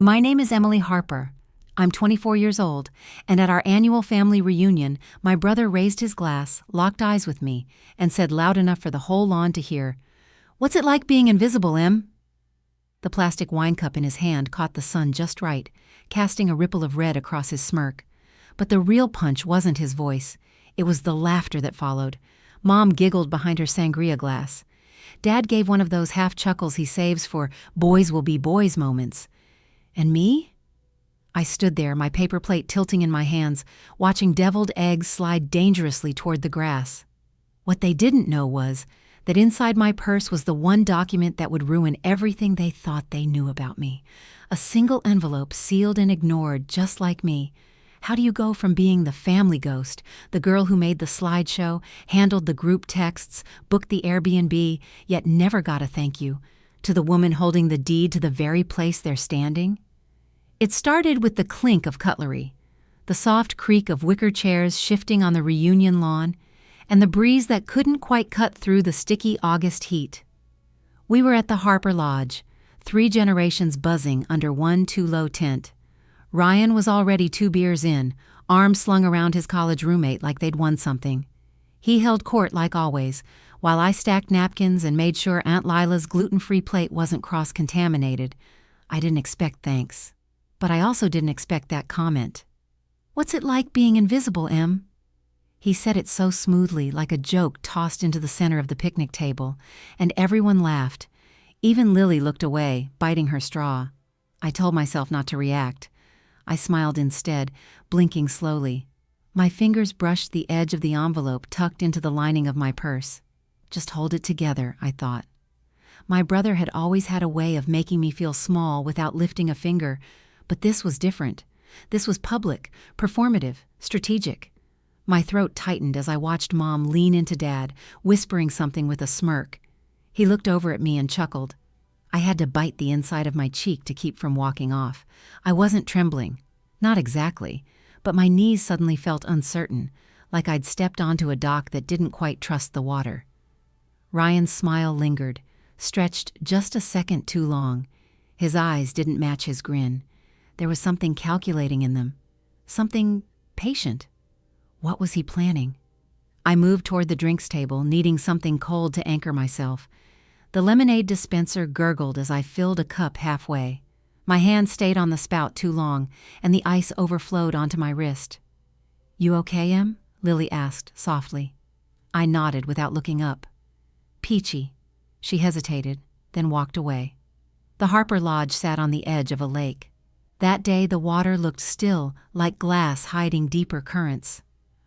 My name is Emily Harper. I'm 24 years old, and at our annual family reunion, my brother raised his glass, locked eyes with me, and said loud enough for the whole lawn to hear, "What's it like being invisible, Em?" The plastic wine cup in his hand caught the sun just right, casting a ripple of red across his smirk. But the real punch wasn't his voice. It was the laughter that followed. Mom giggled behind her sangria glass. Dad gave one of those half chuckles he saves for boys will be boys moments. And me? I stood there, my paper plate tilting in my hands, watching deviled eggs slide dangerously toward the grass. What they didn't know was that inside my purse was the one document that would ruin everything they thought they knew about me. A single envelope sealed and ignored, just like me. How do you go from being the family ghost, the girl who made the slideshow, handled the group texts, booked the Airbnb, yet never got a thank you, to the woman holding the deed to the very place they're standing? It started with the clink of cutlery, the soft creak of wicker chairs shifting on the reunion lawn, and the breeze that couldn't quite cut through the sticky August heat. We were at the Harper Lodge, 3 generations buzzing under one too-low tent. Ryan was already 2 beers in, arms slung around his college roommate like they'd won something. He held court like always, while I stacked napkins and made sure Aunt Lila's gluten-free plate wasn't cross-contaminated. I didn't expect thanks. But I also didn't expect that comment. "What's it like being invisible, Em?" He said it so smoothly, like a joke tossed into the center of the picnic table, and everyone laughed. Even Lily looked away, biting her straw. I told myself not to react. I smiled instead, blinking slowly. My fingers brushed the edge of the envelope tucked into the lining of my purse. Just hold it together, I thought. My brother had always had a way of making me feel small without lifting a finger, but this was different. This was public, performative, strategic. My throat tightened as I watched Mom lean into Dad, whispering something with a smirk. He looked over at me and chuckled. I had to bite the inside of my cheek to keep from walking off. I wasn't trembling. Not exactly, but my knees suddenly felt uncertain, like I'd stepped onto a dock that didn't quite trust the water. Ryan's smile lingered, stretched just a second too long. His eyes didn't match his grin. There was something calculating in them, something patient. What was he planning? I moved toward the drinks table, needing something cold to anchor myself. The lemonade dispenser gurgled as I filled a cup halfway. My hand stayed on the spout too long, and the ice overflowed onto my wrist. "You okay, Em?" Lily asked softly. I nodded without looking up. "Peachy." She hesitated, then walked away. The Harper Lodge sat on the edge of a lake. That day the water looked still, like glass hiding deeper currents.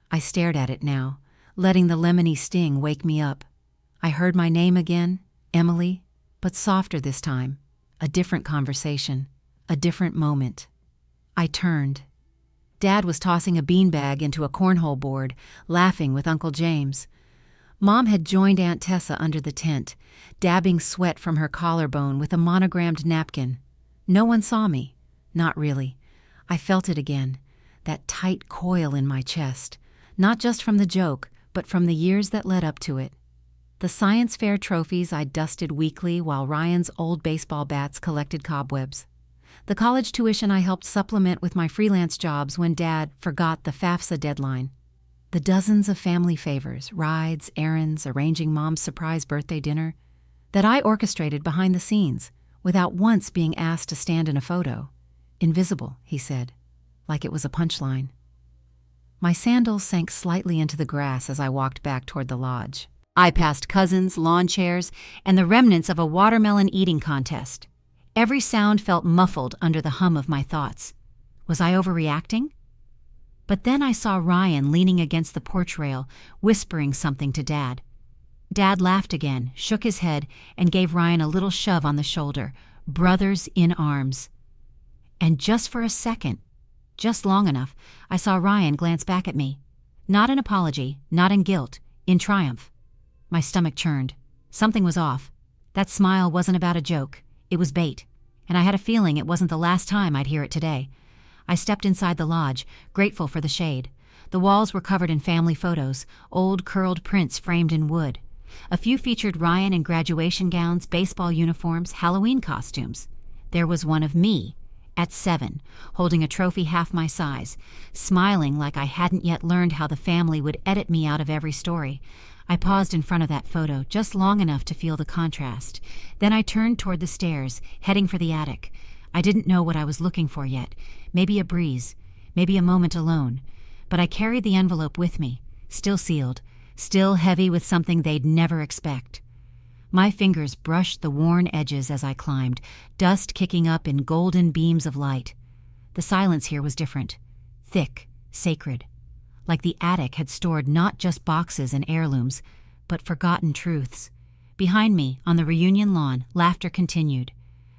I stared at it now, letting the lemony sting wake me up. I heard my name again, Emily, but softer this time. A different conversation, a different moment. I turned. Dad was tossing a beanbag into a cornhole board, laughing with Uncle James. Mom had joined Aunt Tessa under the tent, dabbing sweat from her collarbone with a monogrammed napkin. No one saw me. Not really. I felt it again, that tight coil in my chest, not just from the joke, but from the years that led up to it. The science fair trophies I dusted weekly while Ryan's old baseball bats collected cobwebs. The college tuition I helped supplement with my freelance jobs when Dad forgot the FAFSA deadline. The dozens of family favors, rides, errands, arranging Mom's surprise birthday dinner, that I orchestrated behind the scenes without once being asked to stand in a photo. "Invisible," he said, like it was a punchline. My sandals sank slightly into the grass as I walked back toward the lodge. I passed cousins, lawn chairs, and the remnants of a watermelon eating contest. Every sound felt muffled under the hum of my thoughts. Was I overreacting? But then I saw Ryan leaning against the porch rail, whispering something to Dad. Dad laughed again, shook his head, and gave Ryan a little shove on the shoulder. Brothers in arms. And just for a second, just long enough, I saw Ryan glance back at me. Not in apology, not in guilt, in triumph. My stomach churned. Something was off. That smile wasn't about a joke. It was bait. And I had a feeling it wasn't the last time I'd hear it today. I stepped inside the lodge, grateful for the shade. The walls were covered in family photos, old curled prints framed in wood. A few featured Ryan in graduation gowns, baseball uniforms, Halloween costumes. There was one of me, At 7, holding a trophy half my size, smiling like I hadn't yet learned how the family would edit me out of every story. I paused in front of that photo just long enough to feel the contrast. Then I turned toward the stairs, heading for the attic. I didn't know what I was looking for yet. Maybe a breeze, maybe a moment alone. But I carried the envelope with me, still sealed, still heavy with something they'd never expect. My fingers brushed the worn edges as I climbed, dust kicking up in golden beams of light. The silence here was different, thick, sacred, like the attic had stored not just boxes and heirlooms, but forgotten truths. Behind me, on the reunion lawn, laughter continued.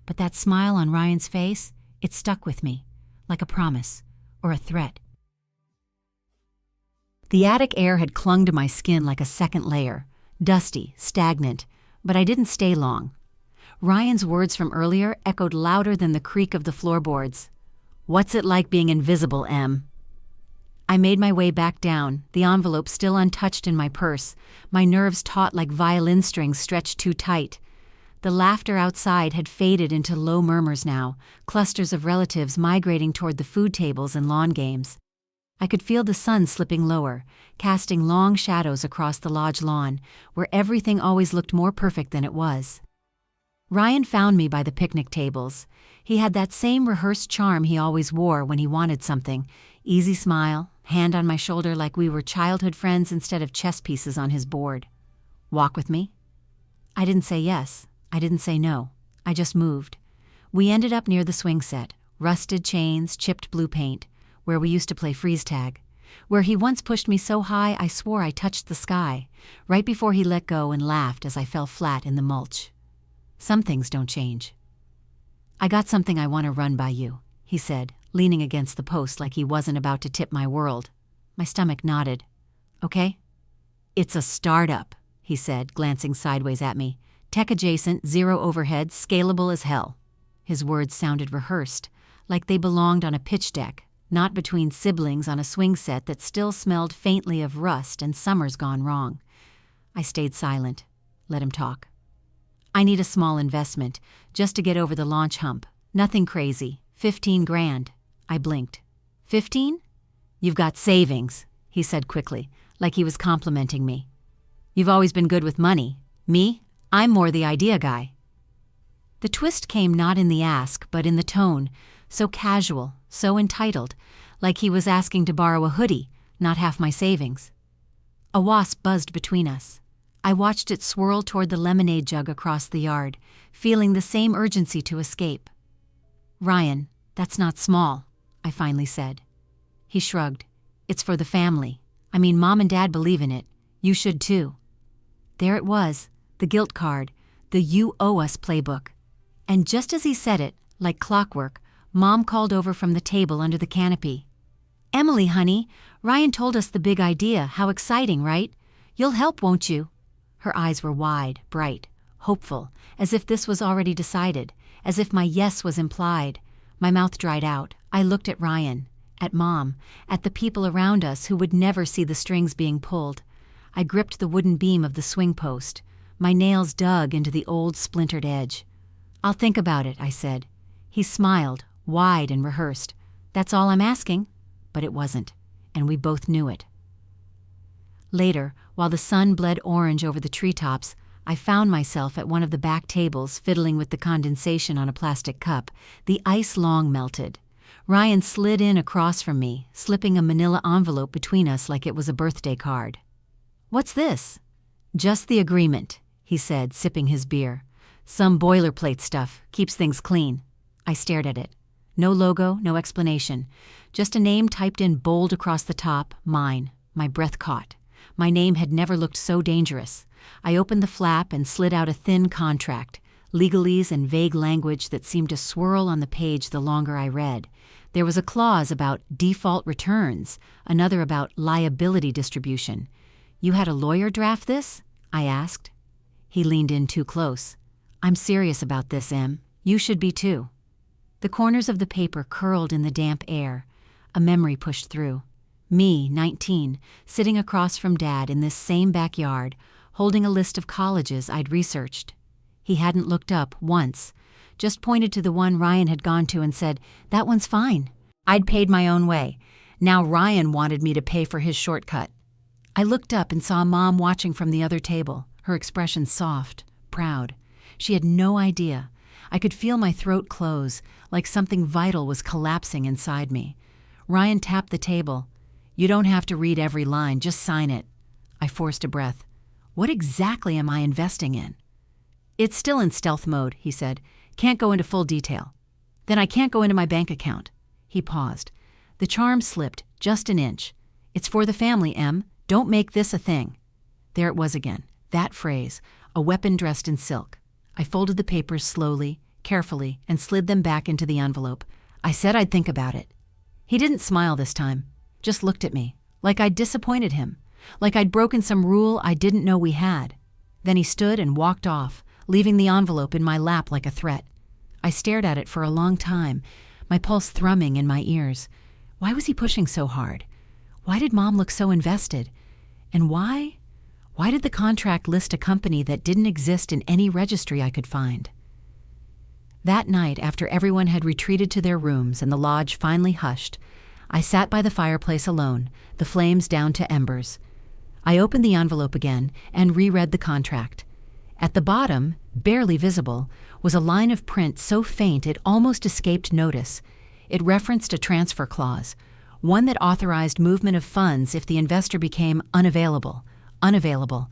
But that smile on Ryan's face, it stuck with me, like a promise or a threat. The attic air had clung to my skin like a second layer, dusty, stagnant, but I didn't stay long. Ryan's words from earlier echoed louder than the creak of the floorboards. "What's it like being invisible, Em?" I made my way back down, the envelope still untouched in my purse, my nerves taut like violin strings stretched too tight. The laughter outside had faded into low murmurs now, clusters of relatives migrating toward the food tables and lawn games. I could feel the sun slipping lower, casting long shadows across the lodge lawn, where everything always looked more perfect than it was. Ryan found me by the picnic tables. He had that same rehearsed charm he always wore when he wanted something. Easy smile, hand on my shoulder like we were childhood friends instead of chess pieces on his board. "Walk with me?" I didn't say yes. I didn't say no. I just moved. We ended up near the swing set, rusted chains, chipped blue paint, where we used to play freeze tag, where he once pushed me so high I swore I touched the sky, right before he let go and laughed as I fell flat in the mulch. Some things don't change. "I got something I want to run by you," he said, leaning against the post like he wasn't about to tip my world. My stomach nodded. "Okay?" "It's a startup," he said, glancing sideways at me. "Tech-adjacent, zero overhead, scalable as hell." His words sounded rehearsed, like they belonged on a pitch deck, not between siblings on a swing set that still smelled faintly of rust and summers gone wrong. I stayed silent, let him talk. "I need a small investment, just to get over the launch hump. Nothing crazy. 15 grand. I blinked. 15? "You've got savings," he said quickly, like he was complimenting me. "You've always been good with money. Me? I'm more the idea guy." The twist came not in the ask, but in the tone, so casual, so entitled, like he was asking to borrow a hoodie, not half my savings. A wasp buzzed between us. I watched it swirl toward the lemonade jug across the yard, feeling the same urgency to escape. "Ryan, that's not small," I finally said. He shrugged. "It's for the family. I mean, Mom and Dad believe in it. You should too." There it was, the guilt card, the "you owe us" playbook. And just as he said it, like clockwork, Mom called over from the table under the canopy. "Emily, honey, Ryan told us the big idea. How exciting, right? You'll help, won't you?" Her eyes were wide, bright, hopeful, as if this was already decided, as if my yes was implied. My mouth dried out. I looked at Ryan, at Mom, at the people around us who would never see the strings being pulled. I gripped the wooden beam of the swing post. My nails dug into the old splintered edge. "I'll think about it," I said. He smiled, wide and rehearsed. "That's all I'm asking." But it wasn't, and we both knew it. Later, while the sun bled orange over the treetops, I found myself at one of the back tables fiddling with the condensation on a plastic cup. The ice long melted. Ryan slid in across from me, slipping a manila envelope between us like it was a birthday card. "What's this?" "Just the agreement," he said, sipping his beer. "Some boilerplate stuff, keeps things clean." I stared at it. No logo, no explanation. Just a name typed in bold across the top, mine. My breath caught. My name had never looked so dangerous. I opened the flap and slid out a thin contract, legalese and vague language that seemed to swirl on the page the longer I read. There was a clause about default returns, another about liability distribution. "You had a lawyer draft this?" I asked. He leaned in too close. "I'm serious about this, Em. You should be too." The corners of the paper curled in the damp air. A memory pushed through. Me, 19, sitting across from Dad in this same backyard, holding a list of colleges I'd researched. He hadn't looked up once, just pointed to the one Ryan had gone to and said, "That one's fine." I'd paid my own way. Now Ryan wanted me to pay for his shortcut. I looked up and saw Mom watching from the other table, her expression soft, proud. She had no idea. I could feel my throat close, like something vital was collapsing inside me. Ryan tapped the table. "You don't have to read every line, just sign it." I forced a breath. What exactly am I investing in? "It's still in stealth mode," he said. "Can't go into full detail." "Then I can't go into my bank account." He paused. The charm slipped just an inch. "It's for the family, Em. Don't make this a thing." There it was again, that phrase, a weapon dressed in silk. I folded the papers slowly, carefully, and slid them back into the envelope. I said I'd think about it. He didn't smile this time, just looked at me, like I'd disappointed him, like I'd broken some rule I didn't know we had. Then he stood and walked off, leaving the envelope in my lap like a threat. I stared at it for a long time, my pulse thrumming in my ears. Why was he pushing so hard? Why did Mom look so invested? And why did the contract list a company that didn't exist in any registry I could find? That night, after everyone had retreated to their rooms and the lodge finally hushed, I sat by the fireplace alone, the flames down to embers. I opened the envelope again and reread the contract. At the bottom, barely visible, was a line of print so faint it almost escaped notice. It referenced a transfer clause, one that authorized movement of funds if the investor became unavailable. Unavailable.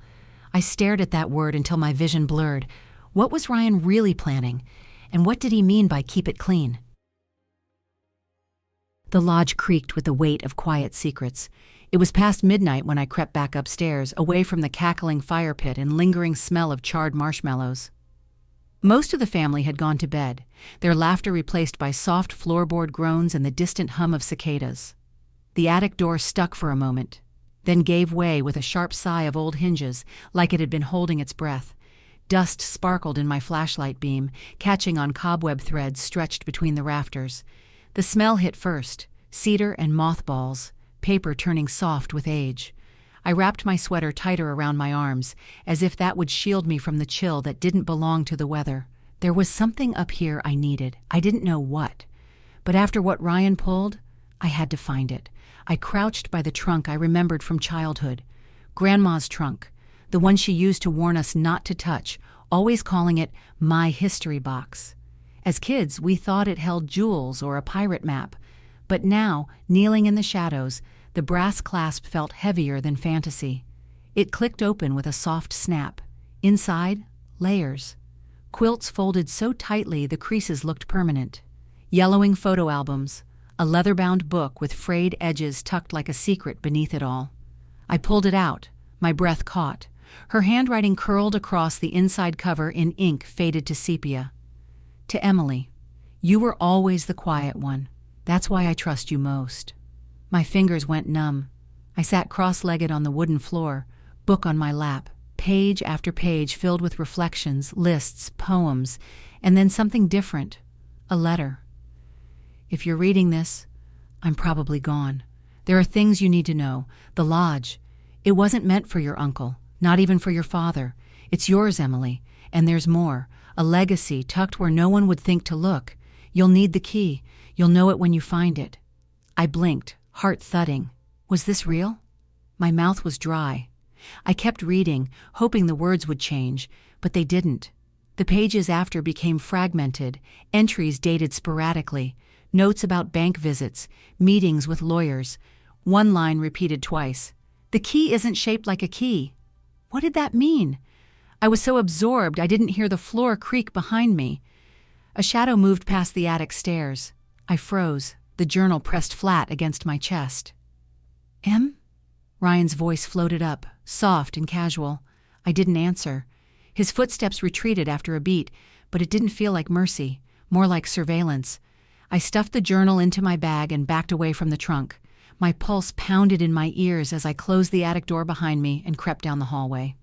I stared at that word until my vision blurred. What was Ryan really planning? And what did he mean by keep it clean? The lodge creaked with the weight of quiet secrets. It was past midnight when I crept back upstairs, away from the cackling fire pit and lingering smell of charred marshmallows. Most of the family had gone to bed, their laughter replaced by soft floorboard groans and the distant hum of cicadas. The attic door stuck for a moment, then gave way with a sharp sigh of old hinges, like it had been holding its breath. Dust sparkled in my flashlight beam, catching on cobweb threads stretched between the rafters. The smell hit first, cedar and mothballs, paper turning soft with age. I wrapped my sweater tighter around my arms, as if that would shield me from the chill that didn't belong to the weather. There was something up here I needed. I didn't know what. But after what Ryan pulled, I had to find it. I crouched by the trunk I remembered from childhood. Grandma's trunk, the one she used to warn us not to touch, always calling it my history box. As kids, we thought it held jewels or a pirate map. But now, kneeling in the shadows, the brass clasp felt heavier than fantasy. It clicked open with a soft snap. Inside, layers. Quilts folded so tightly the creases looked permanent. Yellowing photo albums. A leather-bound book with frayed edges tucked like a secret beneath it all. I pulled it out, my breath caught. Her handwriting curled across the inside cover in ink faded to sepia. To Emily, you were always the quiet one. That's why I trust you most. My fingers went numb. I sat cross-legged on the wooden floor, book on my lap, page after page filled with reflections, lists, poems, and then something different, a letter. If you're reading this, I'm probably gone. There are things you need to know. The lodge. It wasn't meant for your uncle, not even for your father. It's yours, Emily, and there's more. A legacy tucked where no one would think to look. You'll need the key. You'll know it when you find it. I blinked, heart thudding. Was this real? My mouth was dry. I kept reading, hoping the words would change, but they didn't. The pages after became fragmented, entries dated sporadically, notes about bank visits, meetings with lawyers. One line repeated twice. The key isn't shaped like a key. What did that mean? I was so absorbed I didn't hear the floor creak behind me. A shadow moved past the attic stairs. I froze, the journal pressed flat against my chest. Em? Ryan's voice floated up, soft and casual. I didn't answer. His footsteps retreated after a beat, but it didn't feel like mercy, more like surveillance. I stuffed the journal into my bag and backed away from the trunk. My pulse pounded in my ears as I closed the attic door behind me and crept down the hallway.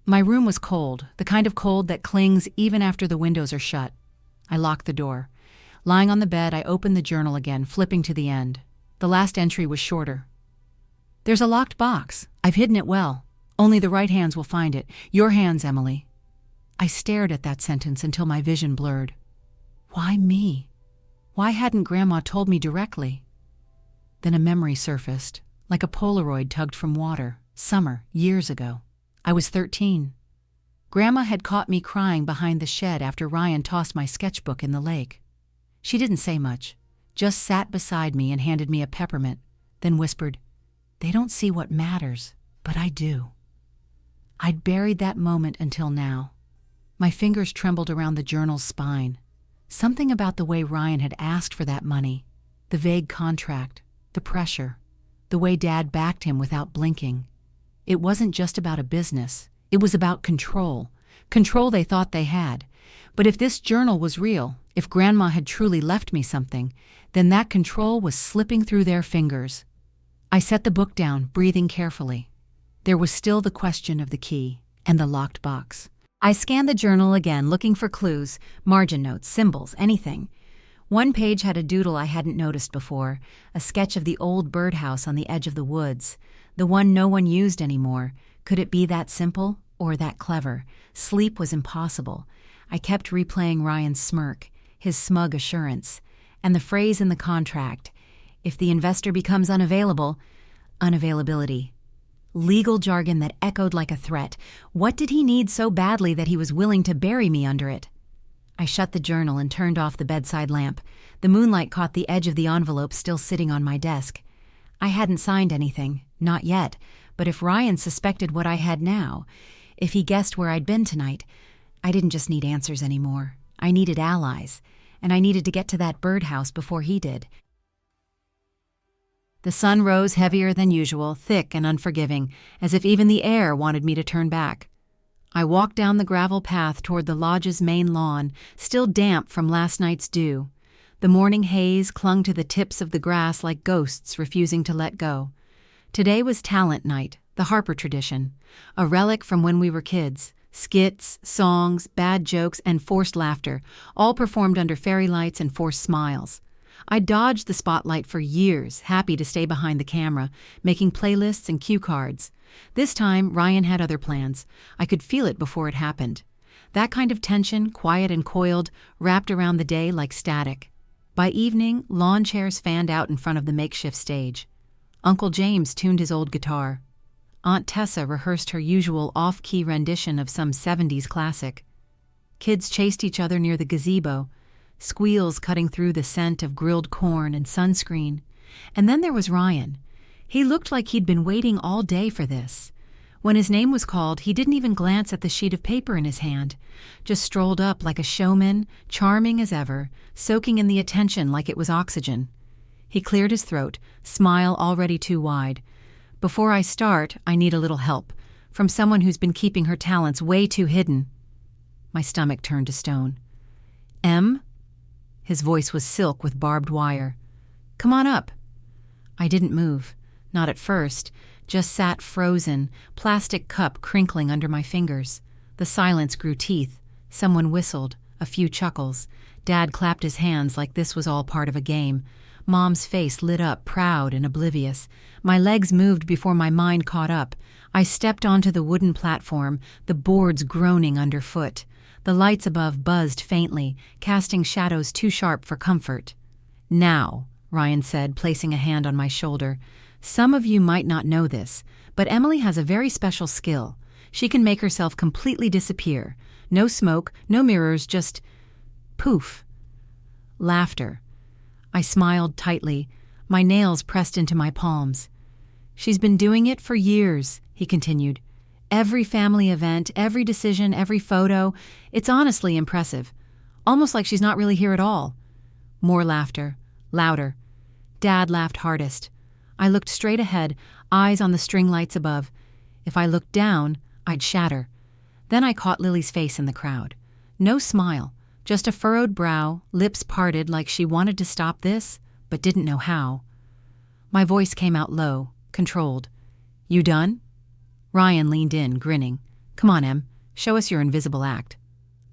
My room was cold, the kind of cold that clings even after the windows are shut. I locked the door. Lying on the bed, I opened the journal again, flipping to the end. The last entry was shorter. There's a locked box. I've hidden it well. Only the right hands will find it. Your hands, Emily. I stared at that sentence until my vision blurred. Why me? Why hadn't Grandma told me directly? Then a memory surfaced, like a Polaroid tugged from water, summer, years ago. I was 13. Grandma had caught me crying behind the shed after Ryan tossed my sketchbook in the lake. She didn't say much, just sat beside me and handed me a peppermint, then whispered, "They don't see what matters, but I do." I'd buried that moment until now. My fingers trembled around the journal's spine. Something about the way Ryan had asked for that money, the vague contract, the pressure, the way Dad backed him without blinking. It wasn't just about a business. It was about control. Control they thought they had. But if this journal was real, if Grandma had truly left me something, then that control was slipping through their fingers. I set the book down, breathing carefully. There was still the question of the key and the locked box. I scanned the journal again, looking for clues, margin notes, symbols, anything. One page had a doodle I hadn't noticed before, a sketch of the old birdhouse on the edge of the woods, the one no one used anymore. Could it be that simple or that clever? Sleep was impossible. I kept replaying Ryan's smirk, his smug assurance, and the phrase in the contract, "If the investor becomes unavailable," unavailability. Legal jargon that echoed like a threat. What did he need so badly that he was willing to bury me under it? I shut the journal and turned off the bedside lamp. The moonlight caught the edge of the envelope still sitting on my desk. I hadn't signed anything, not yet, but if Ryan suspected what I had now, if he guessed where I'd been tonight, I didn't just need answers anymore. I needed allies, and I needed to get to that birdhouse before he did. The sun rose heavier than usual, thick and unforgiving, as if even the air wanted me to turn back. I walked down the gravel path toward the lodge's main lawn, still damp from last night's dew. The morning haze clung to the tips of the grass like ghosts refusing to let go. Today was talent night, the Harper tradition, a relic from when we were kids. Skits, songs, bad jokes, and forced laughter, all performed under fairy lights and forced smiles. I dodged the spotlight for years, happy to stay behind the camera, making playlists and cue cards. This time, Ryan had other plans. I could feel it before it happened. That kind of tension, quiet and coiled, wrapped around the day like static. By evening, lawn chairs fanned out in front of the makeshift stage. Uncle James tuned his old guitar. Aunt Tessa rehearsed her usual off-key rendition of some 70s classic. Kids chased each other near the gazebo, squeals cutting through the scent of grilled corn and sunscreen. And then there was Ryan. He looked like he'd been waiting all day for this. When his name was called, he didn't even glance at the sheet of paper in his hand, just strolled up like a showman, charming as ever, soaking in the attention like it was oxygen. He cleared his throat, smile already too wide. "Before I start, I need a little help, from someone who's been keeping her talents way too hidden." My stomach turned to stone. "Em?" His voice was silk with barbed wire. "Come on up." I didn't move, not at first, just sat frozen, plastic cup crinkling under my fingers. The silence grew teeth. Someone whistled, a few chuckles. Dad clapped his hands like this was all part of a game. Mom's face lit up, proud and oblivious. My legs moved before my mind caught up. I stepped onto the wooden platform, the boards groaning underfoot. The lights above buzzed faintly, casting shadows too sharp for comfort. "Now," Ryan said, placing a hand on my shoulder. "Some of you might not know this, but Emily has a very special skill. She can make herself completely disappear. No smoke, no mirrors, just poof." Laughter. I smiled tightly, my nails pressed into my palms. "She's been doing it for years," he continued. "Every family event, every decision, every photo. It's honestly impressive. Almost like she's not really here at all." More laughter. Louder. Dad laughed hardest. I looked straight ahead, eyes on the string lights above. If I looked down, I'd shatter. Then I caught Lily's face in the crowd. No smile, just a furrowed brow, lips parted like she wanted to stop this, but didn't know how. My voice came out low, controlled. "You done?" Ryan leaned in, grinning. "Come on, Em. Show us your invisible act."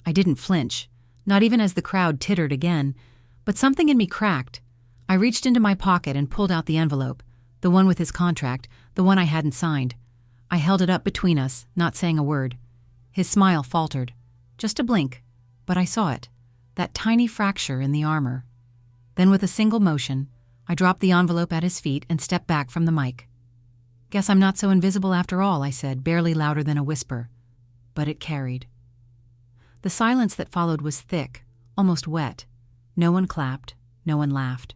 I didn't flinch, not even as the crowd tittered again, but something in me cracked. I reached into my pocket and pulled out the envelope, the one with his contract, the one I hadn't signed. I held it up between us, not saying a word. His smile faltered. Just a blink, but I saw it. that tiny fracture in the armor. Then with a single motion, I dropped the envelope at his feet and stepped back from the mic. "Guess I'm not so invisible after all," I said, barely louder than a whisper. But it carried. The silence that followed was thick, almost wet. No one clapped, no one laughed.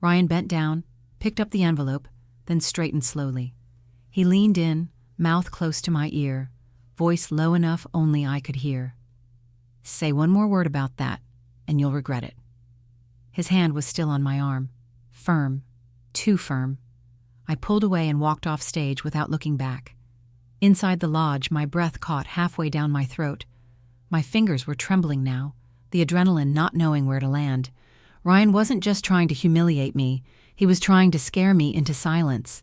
Ryan bent down, picked up the envelope, then straightened slowly. He leaned in, mouth close to my ear, voice low enough only I could hear. "Say one more word about that, and you'll regret it." His hand was still on my arm. Firm, too firm. I pulled away and walked off stage without looking back. Inside the lodge, my breath caught halfway down my throat. My fingers were trembling now, the adrenaline not knowing where to land. Ryan wasn't just trying to humiliate me, he was trying to scare me into silence.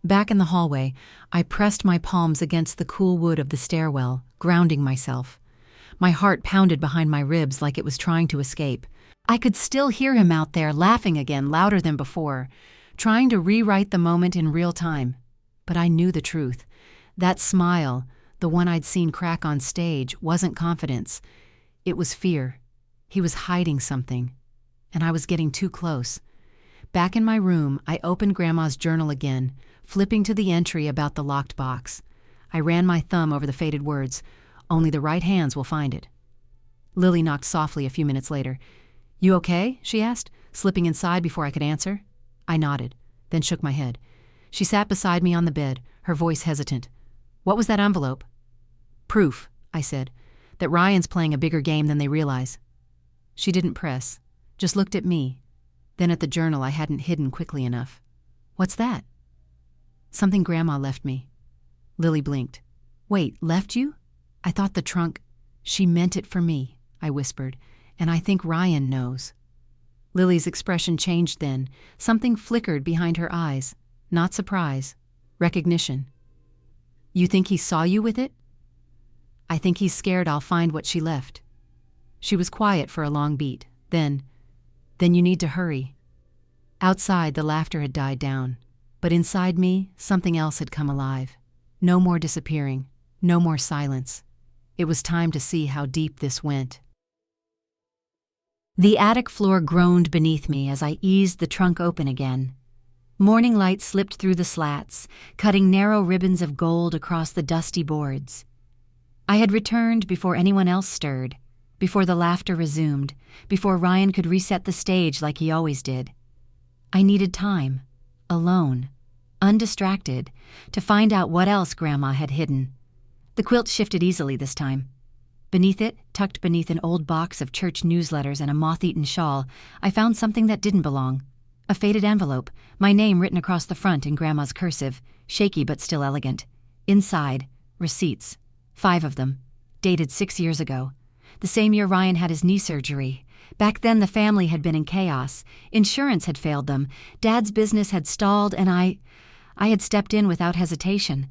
Back in the hallway, I pressed my palms against the cool wood of the stairwell, grounding myself. My heart pounded behind my ribs like it was trying to escape. I could still hear him out there, laughing again, louder than before, trying to rewrite the moment in real time. But I knew the truth. That smile, the one I'd seen crack on stage, wasn't confidence. It was fear. He was hiding something. And I was getting too close. Back in my room, I opened Grandma's journal again, flipping to the entry about the locked box. I ran my thumb over the faded words. "Only the right hands will find it." Lily knocked softly a few minutes later. "You okay?" she asked, slipping inside before I could answer. I nodded, then shook my head. She sat beside me on the bed, her voice hesitant. "What was that envelope?" "Proof," I said, "that Ryan's playing a bigger game than they realize." She didn't press, just looked at me, then at the journal I hadn't hidden quickly enough. "What's that?" "Something Grandma left me." Lily blinked. "Wait, left you? I thought the trunk—" "She meant it for me," I whispered, "and I think Ryan knows." Lily's expression changed then. Something flickered behind her eyes. Not surprise. Recognition. "You think he saw you with it?" "I think he's scared I'll find what she left." She was quiet for a long beat. Then you need to hurry." Outside, the laughter had died down. But inside me, something else had come alive. No more disappearing. No more silence. It was time to see how deep this went. The attic floor groaned beneath me as I eased the trunk open again. Morning light slipped through the slats, cutting narrow ribbons of gold across the dusty boards. I had returned before anyone else stirred, before the laughter resumed, before Ryan could reset the stage like he always did. I needed time, alone, undistracted, to find out what else Grandma had hidden. The quilt shifted easily this time. Beneath it, tucked beneath an old box of church newsletters and a moth-eaten shawl, I found something that didn't belong. A faded envelope, my name written across the front in Grandma's cursive, shaky but still elegant. Inside, receipts, 5 of them, dated 6 years ago. The same year Ryan had his knee surgery. Back then the family had been in chaos. Insurance had failed them. Dad's business had stalled, and I had stepped in without hesitation.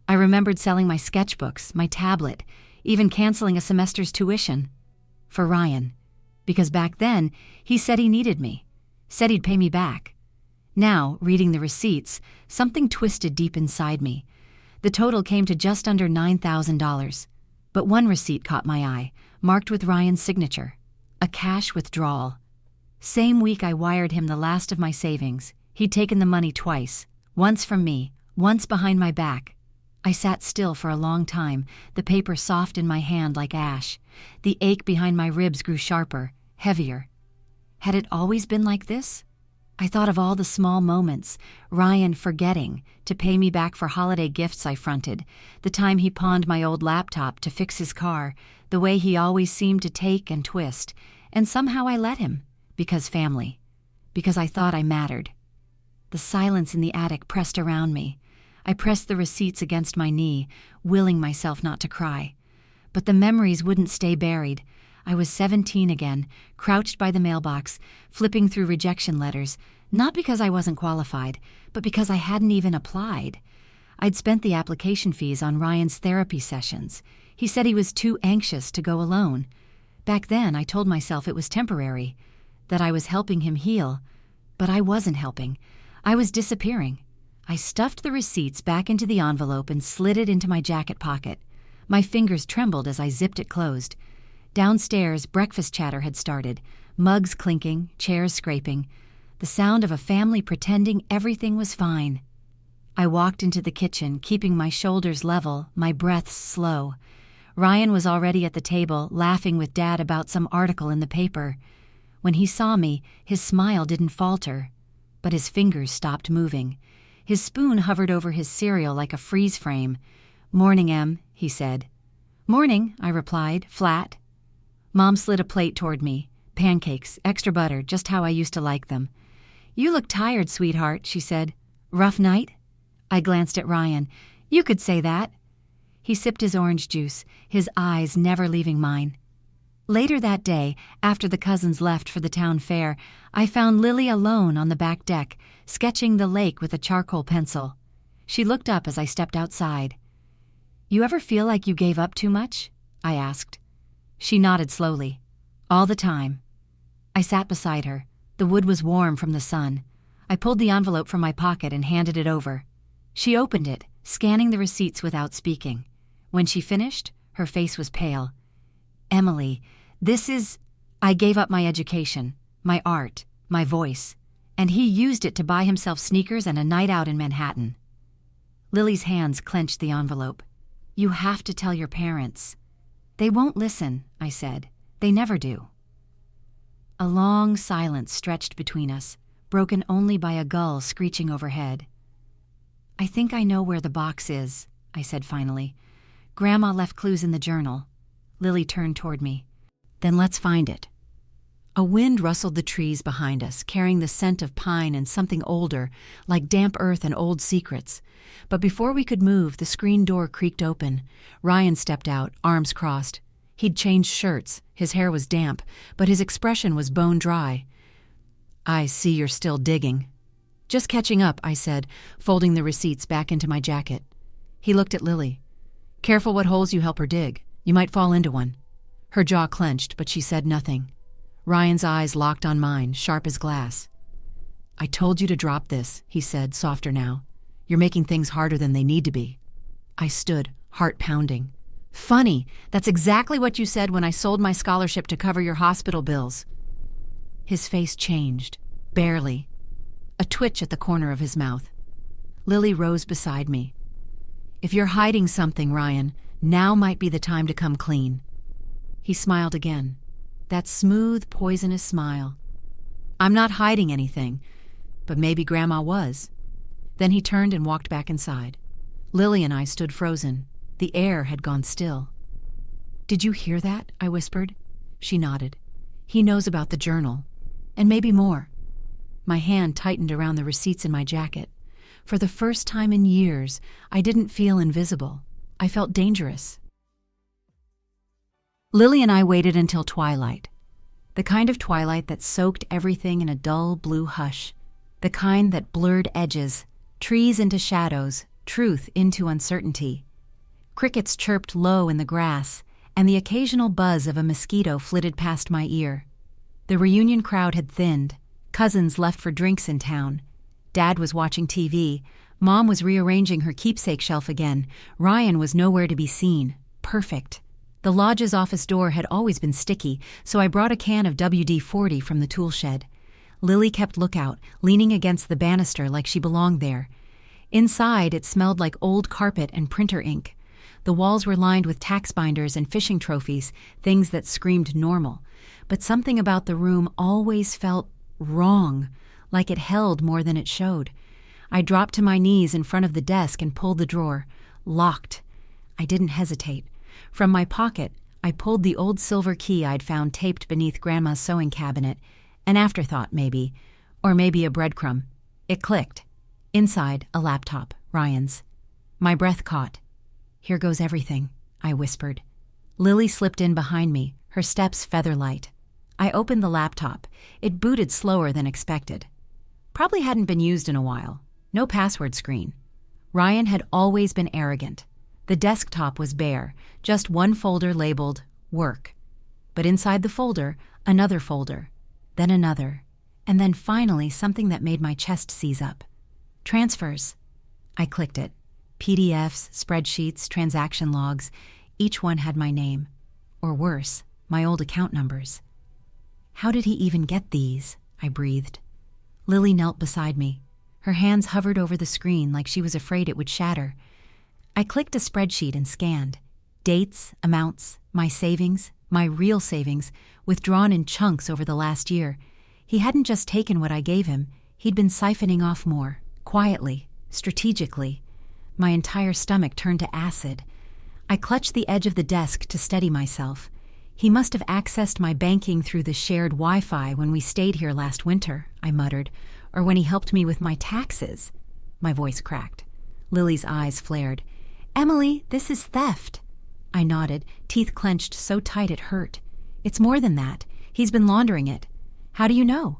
I remembered selling my sketchbooks, my tablet, even canceling a semester's tuition. For Ryan. Because back then, he said he needed me. Said he'd pay me back. Now, reading the receipts, something twisted deep inside me. The total came to just under $9,000. But one receipt caught my eye, marked with Ryan's signature. A cash withdrawal. Same week I wired him the last of my savings. He'd taken the money twice. Once from me, once behind my back. I sat still for a long time, the paper soft in my hand like ash. The ache behind my ribs grew sharper, heavier. Had it always been like this? I thought of all the small moments, Ryan forgetting to pay me back for holiday gifts I fronted, the time he pawned my old laptop to fix his car, the way he always seemed to take and twist, and somehow I let him, because family, because I thought I mattered. The silence in the attic pressed around me. I pressed the receipts against my knee, willing myself not to cry. But the memories wouldn't stay buried. I was 17 again, crouched by the mailbox, flipping through rejection letters, not because I wasn't qualified, but because I hadn't even applied. I'd spent the application fees on Ryan's therapy sessions. He said he was too anxious to go alone. Back then, I told myself it was temporary, that I was helping him heal. But I wasn't helping. I was disappearing. I stuffed the receipts back into the envelope and slid it into my jacket pocket. My fingers trembled as I zipped it closed. Downstairs, breakfast chatter had started, mugs clinking, chairs scraping, the sound of a family pretending everything was fine. I walked into the kitchen, keeping my shoulders level, my breaths slow. Ryan was already at the table, laughing with Dad about some article in the paper. When he saw me, his smile didn't falter, but his fingers stopped moving. His spoon hovered over his cereal like a freeze frame. "Morning, Em," he said. "Morning," I replied, flat. Mom slid a plate toward me. Pancakes, extra butter, just how I used to like them. "You look tired, sweetheart," she said. "Rough night?" I glanced at Ryan. "You could say that." He sipped his orange juice, his eyes never leaving mine. Later that day, after the cousins left for the town fair, I found Lily alone on the back deck, sketching the lake with a charcoal pencil. She looked up as I stepped outside. "You ever feel like you gave up too much?" I asked. She nodded slowly. "All the time." I sat beside her. The wood was warm from the sun. I pulled the envelope from my pocket and handed it over. She opened it, scanning the receipts without speaking. When she finished, her face was pale. "Emily, this is—" I gave up my education, my art, my voice, and he used it to buy himself sneakers and a night out in Manhattan. Lily's hands clenched the envelope. "You have to tell your parents." "They won't listen," I said. "They never do." A long silence stretched between us, broken only by a gull screeching overhead. "I think I know where the box is," I said finally. "Grandma left clues in the journal." Lily turned toward me. "Then let's find it." A wind rustled the trees behind us, carrying the scent of pine and something older, like damp earth and old secrets. But before we could move, the screen door creaked open. Ryan stepped out, arms crossed. He'd changed shirts. His hair was damp, but his expression was bone dry. "I see you're still digging." "Just catching up," I said, folding the receipts back into my jacket. He looked at Lily. "Careful what holes you help her dig. You might fall into one." Her jaw clenched, but she said nothing. Ryan's eyes locked on mine, sharp as glass. "I told you to drop this," he said, softer now. "You're making things harder than they need to be." I stood, heart pounding. "Funny, that's exactly what you said when I sold my scholarship to cover your hospital bills." His face changed, barely. A twitch at the corner of his mouth. Lily rose beside me. "If you're hiding something, Ryan, now might be the time to come clean." He smiled again. That smooth, poisonous smile. "I'm not hiding anything, but maybe Grandma was." Then he turned and walked back inside. Lily and I stood frozen. The air had gone still. "Did you hear that?" I whispered. She nodded. "He knows about the journal. And maybe more." My hand tightened around the receipts in my jacket. For the first time in years, I didn't feel invisible. I felt dangerous. Lily and I waited until twilight. The kind of twilight that soaked everything in a dull blue hush. The kind that blurred edges, trees into shadows, truth into uncertainty. Crickets chirped low in the grass, and the occasional buzz of a mosquito flitted past my ear. The reunion crowd had thinned. Cousins left for drinks in town. Dad was watching TV. Mom was rearranging her keepsake shelf again. Ryan was nowhere to be seen. Perfect. The lodge's office door had always been sticky, so I brought a can of WD-40 from the tool shed. Lily kept lookout, leaning against the banister like she belonged there. Inside, it smelled like old carpet and printer ink. The walls were lined with tax binders and fishing trophies, things that screamed normal. But something about the room always felt wrong, like it held more than it showed. I dropped to my knees in front of the desk and pulled the drawer. Locked. I didn't hesitate. From my pocket, I pulled the old silver key I'd found taped beneath Grandma's sewing cabinet. An afterthought, maybe. Or maybe a breadcrumb. It clicked. Inside, a laptop, Ryan's. My breath caught. "Here goes everything," I whispered. Lily slipped in behind me, her steps feather-light. I opened the laptop. It booted slower than expected. Probably hadn't been used in a while. No password screen. Ryan had always been arrogant. The desktop was bare, just one folder labeled Work. But inside the folder, another folder, then another, and then finally something that made my chest seize up. Transfers. I clicked it. PDFs, spreadsheets, transaction logs. Each one had my name. Or worse, my old account numbers. How did he even get these? I breathed. Lily knelt beside me. Her hands hovered over the screen like she was afraid it would shatter. I clicked a spreadsheet and scanned. Dates, amounts, my savings, my real savings, withdrawn in chunks over the last year. He hadn't just taken what I gave him, he'd been siphoning off more, quietly, strategically. My entire stomach turned to acid. I clutched the edge of the desk to steady myself. He must have accessed my banking through the shared Wi-Fi when we stayed here last winter, I muttered, or when he helped me with my taxes. My voice cracked. Lily's eyes flared. Emily, this is theft. I nodded, teeth clenched so tight it hurt. It's more than that. He's been laundering it. How do you know?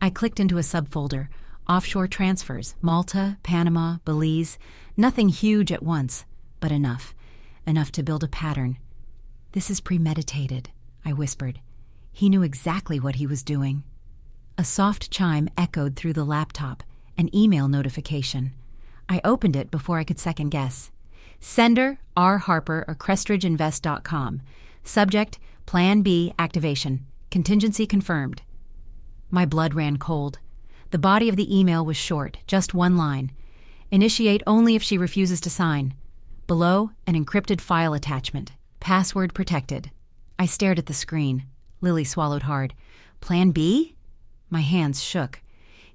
I clicked into a subfolder. Offshore transfers, Malta, Panama, Belize. Nothing huge at once, but enough. Enough to build a pattern. This is premeditated, I whispered. He knew exactly what he was doing. A soft chime echoed through the laptop, an email notification. I opened it before I could second guess. Sender, R. Harper or CrestridgeInvest.com. Subject, Plan B activation. Contingency confirmed. My blood ran cold. The body of the email was short, just one line. Initiate only if she refuses to sign. Below, an encrypted file attachment. Password protected. I stared at the screen. Lily swallowed hard. Plan B? My hands shook.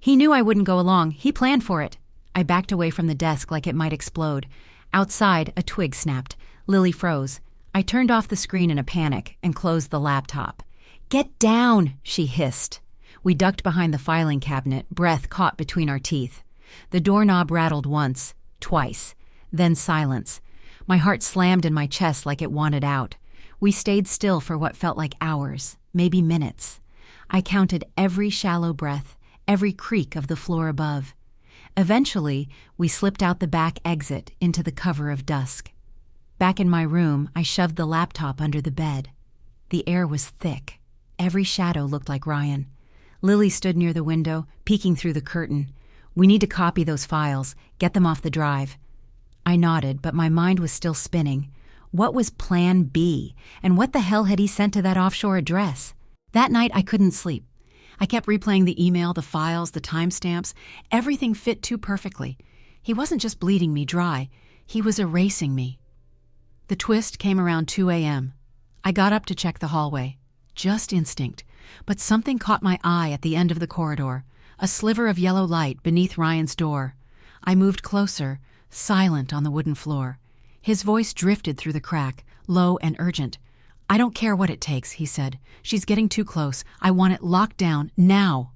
He knew I wouldn't go along. He planned for it. I backed away from the desk like it might explode. Outside, a twig snapped. Lily froze. I turned off the screen in a panic and closed the laptop. Get down, she hissed. We ducked behind the filing cabinet, breath caught between our teeth. The doorknob rattled once, twice, then silence. My heart slammed in my chest like it wanted out. We stayed still for what felt like hours, maybe minutes. I counted every shallow breath, every creak of the floor above. Eventually, we slipped out the back exit into the cover of dusk. Back in my room, I shoved the laptop under the bed. The air was thick. Every shadow looked like Ryan. Lily stood near the window, peeking through the curtain. We need to copy those files, get them off the drive. I nodded, but my mind was still spinning. What was Plan B? And what the hell had he sent to that offshore address? That night, I couldn't sleep. I kept replaying the email, the files, the timestamps. Everything fit too perfectly. He wasn't just bleeding me dry. He was erasing me. The twist came around 2 a.m. I got up to check the hallway. Just instinct. But something caught my eye at the end of the corridor. A sliver of yellow light beneath Ryan's door. I moved closer, silent on the wooden floor. His voice drifted through the crack, low and urgent. I don't care what it takes, he said. She's getting too close. I want it locked down, now.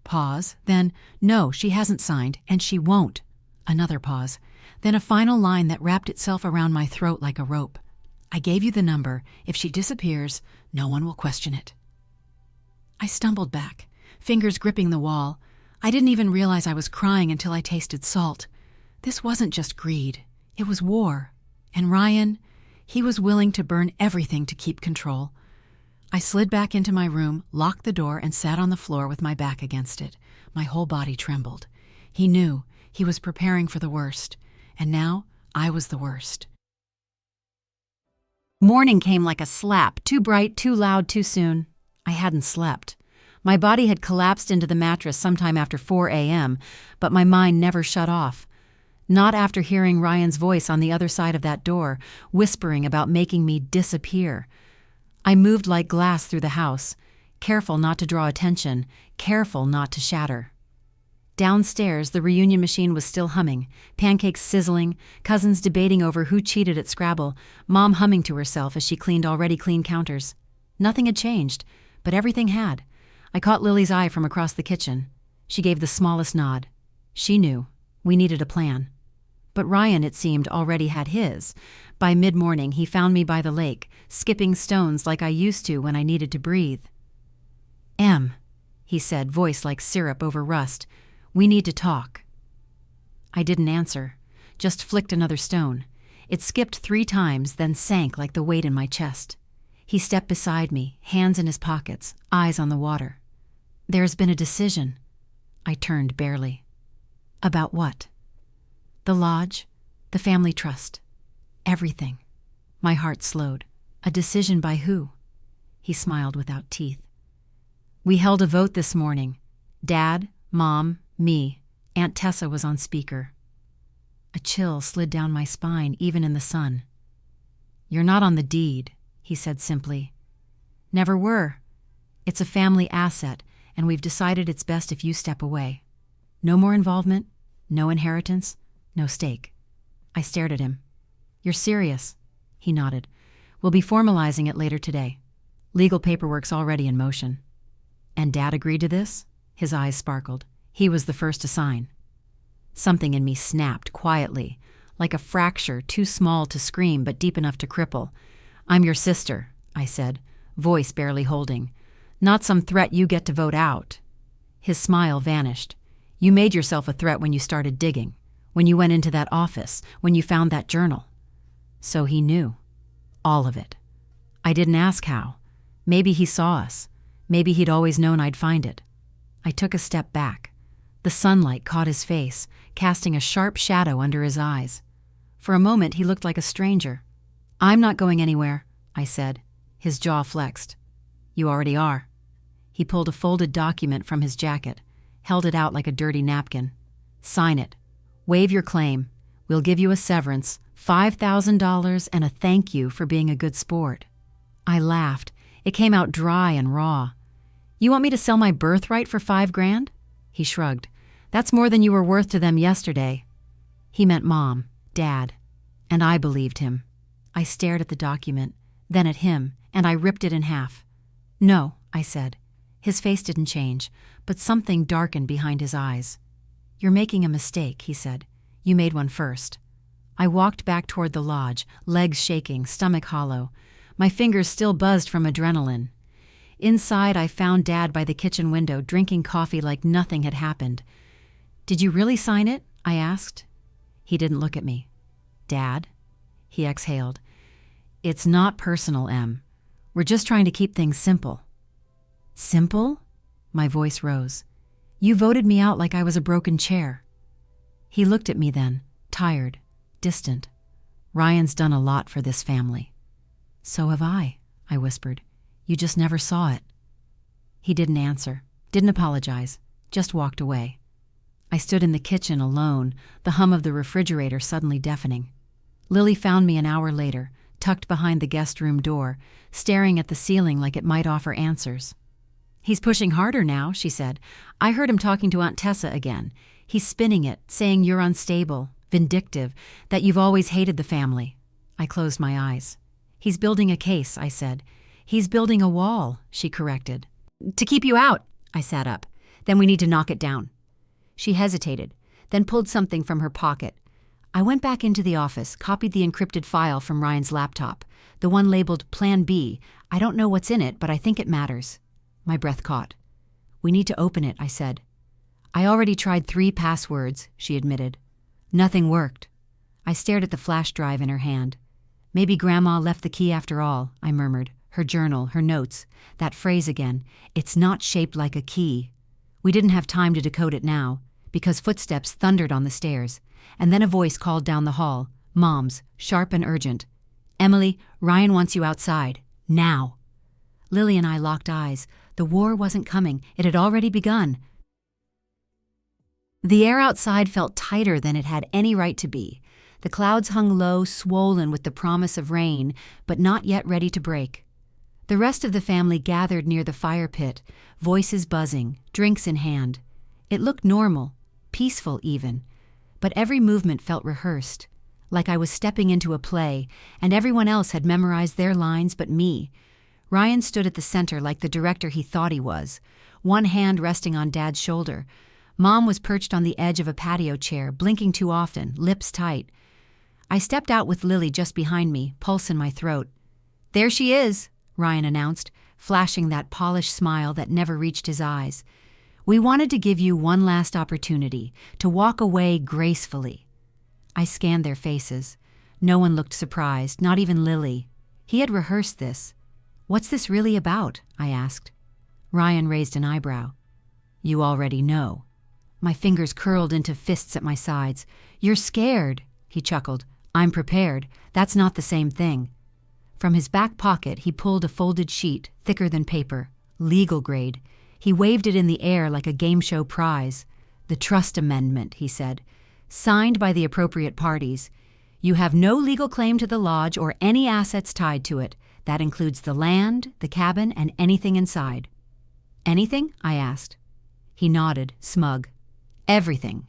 Pause. Then, no, she hasn't signed, and she won't. Another pause. Then a final line that wrapped itself around my throat like a rope. I gave you the number. If she disappears, no one will question it. I stumbled back, fingers gripping the wall. I didn't even realize I was crying until I tasted salt. This wasn't just greed. It was war. And Ryan, he was willing to burn everything to keep control. I slid back into my room, locked the door, and sat on the floor with my back against it. My whole body trembled. He knew. He was preparing for the worst. And now, I was the worst. Morning came like a slap, too bright, too loud, too soon. I hadn't slept. My body had collapsed into the mattress sometime after 4 a.m., but my mind never shut off. Not after hearing Ryan's voice on the other side of that door, whispering about making me disappear. I moved like glass through the house, careful not to draw attention, careful not to shatter. Downstairs, the reunion machine was still humming, pancakes sizzling, cousins debating over who cheated at Scrabble, Mom humming to herself as she cleaned already clean counters. Nothing had changed, but everything had. I caught Lily's eye from across the kitchen. She gave the smallest nod. She knew. We needed a plan. But Ryan, it seemed, already had his. By mid-morning, he found me by the lake, skipping stones like I used to when I needed to breathe. "Em," he said, voice like syrup over rust, "we need to talk." I didn't answer, just flicked another stone. It skipped 3 times, then sank like the weight in my chest. He stepped beside me, hands in his pockets, eyes on the water. "There's been a decision." I turned barely. "About what?" "The lodge, the family trust, everything." My heart slowed. A decision by who? He smiled without teeth. We held a vote this morning. Dad, Mom, me. Aunt Tessa was on speaker. A chill slid down my spine, even in the sun. You're not on the deed, he said simply. Never were. It's a family asset, and we've decided it's best if you step away. No more involvement, no inheritance, no stake. I stared at him. You're serious? He nodded. We'll be formalizing it later today. Legal paperwork's already in motion. And Dad agreed to this? His eyes sparkled. He was the first to sign. Something in me snapped quietly, like a fracture too small to scream but deep enough to cripple. I'm your sister, I said, voice barely holding. Not some threat you get to vote out. His smile vanished. You made yourself a threat when you started digging, when you went into that office, when you found that journal. So he knew. All of it. I didn't ask how. Maybe he saw us. Maybe he'd always known I'd find it. I took a step back. The sunlight caught his face, casting a sharp shadow under his eyes. For a moment, he looked like a stranger. I'm not going anywhere, I said. His jaw flexed. You already are. He pulled a folded document from his jacket, held it out like a dirty napkin. Sign it. Waive your claim. We'll give you a severance, $5,000, and a thank you for being a good sport. I laughed. It came out dry and raw. You want me to sell my birthright for $5,000? He shrugged. That's more than you were worth to them yesterday. He meant Mom, Dad, and I believed him. I stared at the document, then at him, and I ripped it in half. No, I said. His face didn't change, but something darkened behind his eyes. You're making a mistake, he said. You made one first. I walked back toward the lodge, legs shaking, stomach hollow. My fingers still buzzed from adrenaline. Inside, I found Dad by the kitchen window, drinking coffee like nothing had happened. Did you really sign it? I asked. He didn't look at me. Dad? He exhaled. It's not personal, Em. We're just trying to keep things simple. Simple? My voice rose. You voted me out like I was a broken chair. He looked at me then, tired, distant. Ryan's done a lot for this family. So have I whispered. You just never saw it. He didn't answer, didn't apologize, just walked away. I stood in the kitchen alone, the hum of the refrigerator suddenly deafening. Lily found me an hour later, tucked behind the guest room door, staring at the ceiling like it might offer answers. He's pushing harder now, she said. I heard him talking to Aunt Tessa again. He's spinning it, saying you're unstable, vindictive, that you've always hated the family. I closed my eyes. He's building a case, I said. He's building a wall, she corrected. To keep you out, I sat up. Then we need to knock it down. She hesitated, then pulled something from her pocket. I went back into the office, copied the encrypted file from Ryan's laptop, the one labeled Plan B. I don't know what's in it, but I think it matters. My breath caught. We need to open it, I said. I already tried 3 passwords, she admitted. Nothing worked. I stared at the flash drive in her hand. Maybe Grandma left the key after all, I murmured. Her journal, her notes, that phrase again. It's not shaped like a key. We didn't have time to decode it now, because footsteps thundered on the stairs, and then a voice called down the hall, Mom's, sharp and urgent. Emily, Ryan wants you outside. Now. Lily and I locked eyes. The war wasn't coming. It had already begun. The air outside felt tighter than it had any right to be. The clouds hung low, swollen with the promise of rain, but not yet ready to break. The rest of the family gathered near the fire pit, voices buzzing, drinks in hand. It looked normal, peaceful even, but every movement felt rehearsed, like I was stepping into a play, and everyone else had memorized their lines but me. Ryan stood at the center like the director he thought he was, one hand resting on Dad's shoulder. Mom was perched on the edge of a patio chair, blinking too often, lips tight. I stepped out with Lily just behind me, pulse in my throat. There she is, Ryan announced, flashing that polished smile that never reached his eyes. We wanted to give you one last opportunity, to walk away gracefully. I scanned their faces. No one looked surprised, not even Lily. He had rehearsed this. What's this really about? I asked. Ryan raised an eyebrow. You already know. My fingers curled into fists at my sides. You're scared, he chuckled. I'm prepared. That's not the same thing. From his back pocket, he pulled a folded sheet, thicker than paper, legal grade. He waved it in the air like a game show prize. "The trust amendment," he said. "Signed by the appropriate parties. You have no legal claim to the lodge or any assets tied to it. That includes the land, the cabin, and anything inside." "Anything?" I asked. He nodded, smug. "Everything."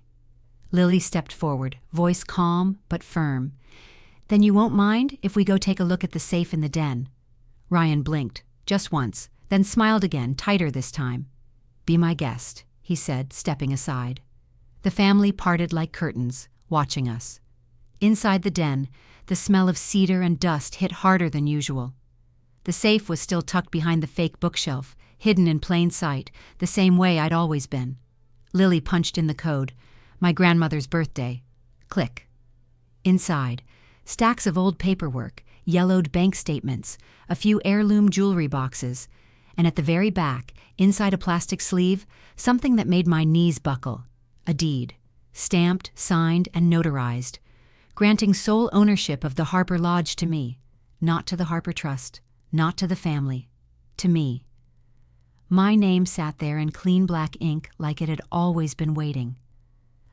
Lily stepped forward, voice calm but firm. "Then you won't mind if we go take a look at the safe in the den?" Ryan blinked, just once, then smiled again, tighter this time. "Be my guest," he said, stepping aside. The family parted like curtains, watching us. Inside the den, the smell of cedar and dust hit harder than usual. The safe was still tucked behind the fake bookshelf, hidden in plain sight, the same way I'd always been. Lily punched in the code, my grandmother's birthday. Click. Inside, stacks of old paperwork, yellowed bank statements, a few heirloom jewelry boxes, and at the very back, inside a plastic sleeve, something that made my knees buckle. A deed, stamped, signed, and notarized, granting sole ownership of the Harper Lodge to me, not to the Harper Trust, not to the family, to me. My name sat there in clean black ink like it had always been waiting.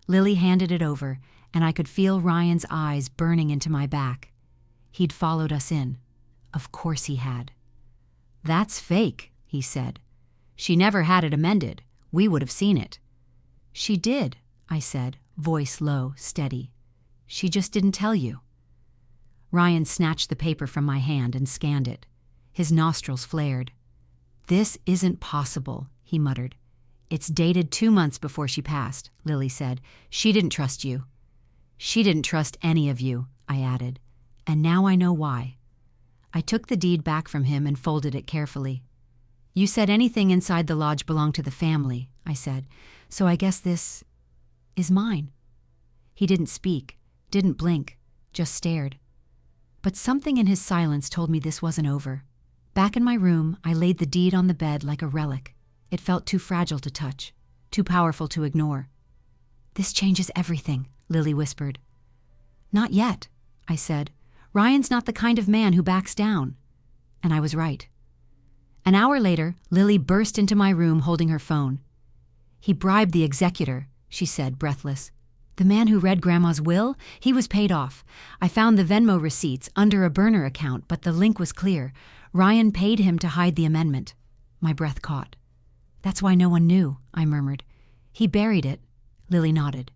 Lily handed it over, and I could feel Ryan's eyes burning into my back. He'd followed us in. Of course he had. "That's fake," he said. "She never had it amended. We would have seen it." "She did," I said, voice low, steady. "She just didn't tell you." Ryan snatched the paper from my hand and scanned it. His nostrils flared. "This isn't possible," he muttered. "It's dated 2 months before she passed," Lily said. "She didn't trust you." "She didn't trust any of you," I added. "And now I know why." I took the deed back from him and folded it carefully. "You said anything inside the lodge belonged to the family," I said, "so I guess this is mine." He didn't speak, didn't blink, just stared. But something in his silence told me this wasn't over. Back in my room, I laid the deed on the bed like a relic. It felt too fragile to touch, too powerful to ignore. "This changes everything," Lily whispered. "Not yet," I said. "Ryan's not the kind of man who backs down." And I was right. An hour later, Lily burst into my room holding her phone. "He bribed the executor," she said, breathless. "The man who read Grandma's will? He was paid off. I found the Venmo receipts under a burner account, but the link was clear. Ryan paid him to hide the amendment." My breath caught. "That's why no one knew," I murmured. "He buried it." Lily nodded.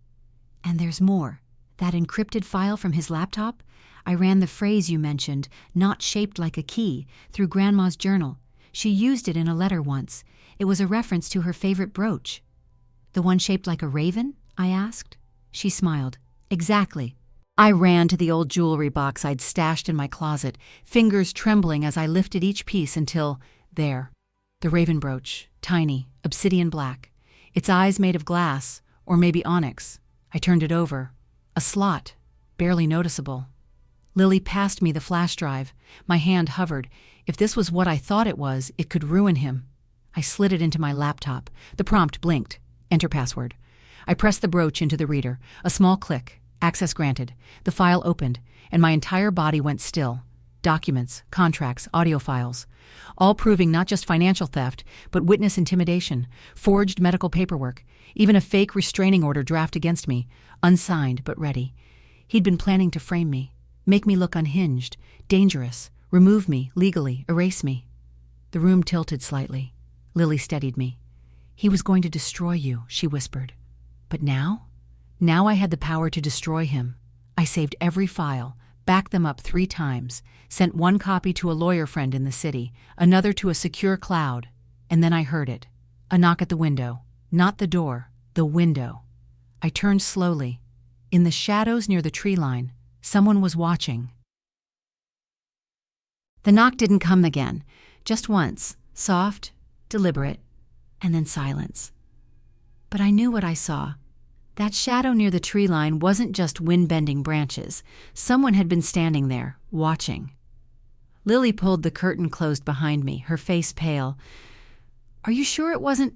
"And there's more. That encrypted file from his laptop? I ran the phrase you mentioned, 'not shaped like a key,' through Grandma's journal. She used it in a letter once. It was a reference to her favorite brooch." "The one shaped like a raven?" I asked. She smiled. "Exactly." I ran to the old jewelry box I'd stashed in my closet, fingers trembling as I lifted each piece until, there. The raven brooch, tiny, obsidian black. Its eyes made of glass, or maybe onyx. I turned it over. A slot, barely noticeable. Lily passed me the flash drive. My hand hovered. If this was what I thought it was, it could ruin him. I slid it into my laptop. The prompt blinked. Enter password. I pressed the brooch into the reader. A small click. Access granted. The file opened, and my entire body went still. Documents, contracts, audio files. All proving not just financial theft, but witness intimidation, forged medical paperwork, even a fake restraining order draft against me, unsigned but ready. He'd been planning to frame me, make me look unhinged, dangerous, remove me legally, erase me. The room tilted slightly. Lily steadied me. "He was going to destroy you," she whispered. "But now? Now I had the power to destroy him. I saved every file, backed them up 3 times, sent one copy to a lawyer friend in the city, another to a secure cloud, and then I heard it. A knock at the window. Not the door, the window. I turned slowly. In the shadows near the tree line, someone was watching. The knock didn't come again, just once, soft, deliberate, and then silence. But I knew what I saw. That shadow near the tree line wasn't just wind-bending branches. Someone had been standing there, watching. Lily pulled the curtain closed behind me, her face pale. "Are you sure it wasn't—"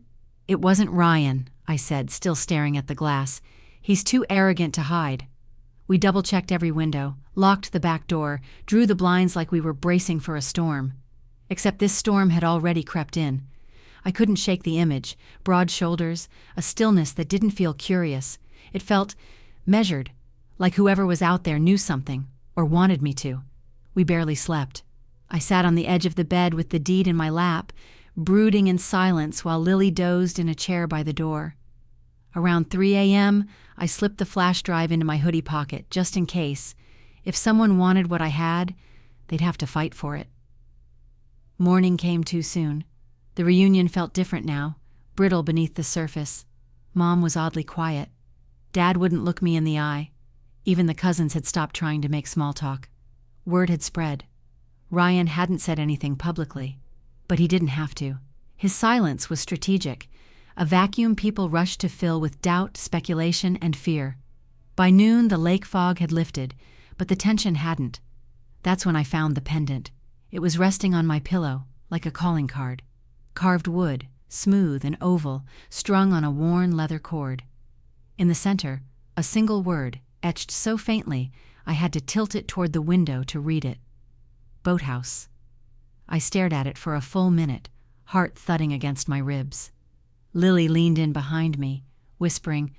"It wasn't Ryan," I said, still staring at the glass. "He's too arrogant to hide." We double-checked every window, locked the back door, drew the blinds like we were bracing for a storm. Except this storm had already crept in. I couldn't shake the image, broad shoulders, a stillness that didn't feel curious. It felt measured, like whoever was out there knew something, or wanted me to. We barely slept. I sat on the edge of the bed with the deed in my lap, brooding in silence while Lily dozed in a chair by the door. Around 3 a.m., I slipped the flash drive into my hoodie pocket, just in case. If someone wanted what I had, they'd have to fight for it. Morning came too soon. The reunion felt different now, brittle beneath the surface. Mom was oddly quiet. Dad wouldn't look me in the eye. Even the cousins had stopped trying to make small talk. Word had spread. Ryan hadn't said anything publicly, but he didn't have to. His silence was strategic, a vacuum people rushed to fill with doubt, speculation, and fear. By noon, the lake fog had lifted, but the tension hadn't. That's when I found the pendant. It was resting on my pillow, like a calling card. Carved wood, smooth and oval, strung on a worn leather cord. In the center, a single word, etched so faintly, I had to tilt it toward the window to read it. Boathouse. I stared at it for a full minute, heart thudding against my ribs. Lily leaned in behind me, whispering,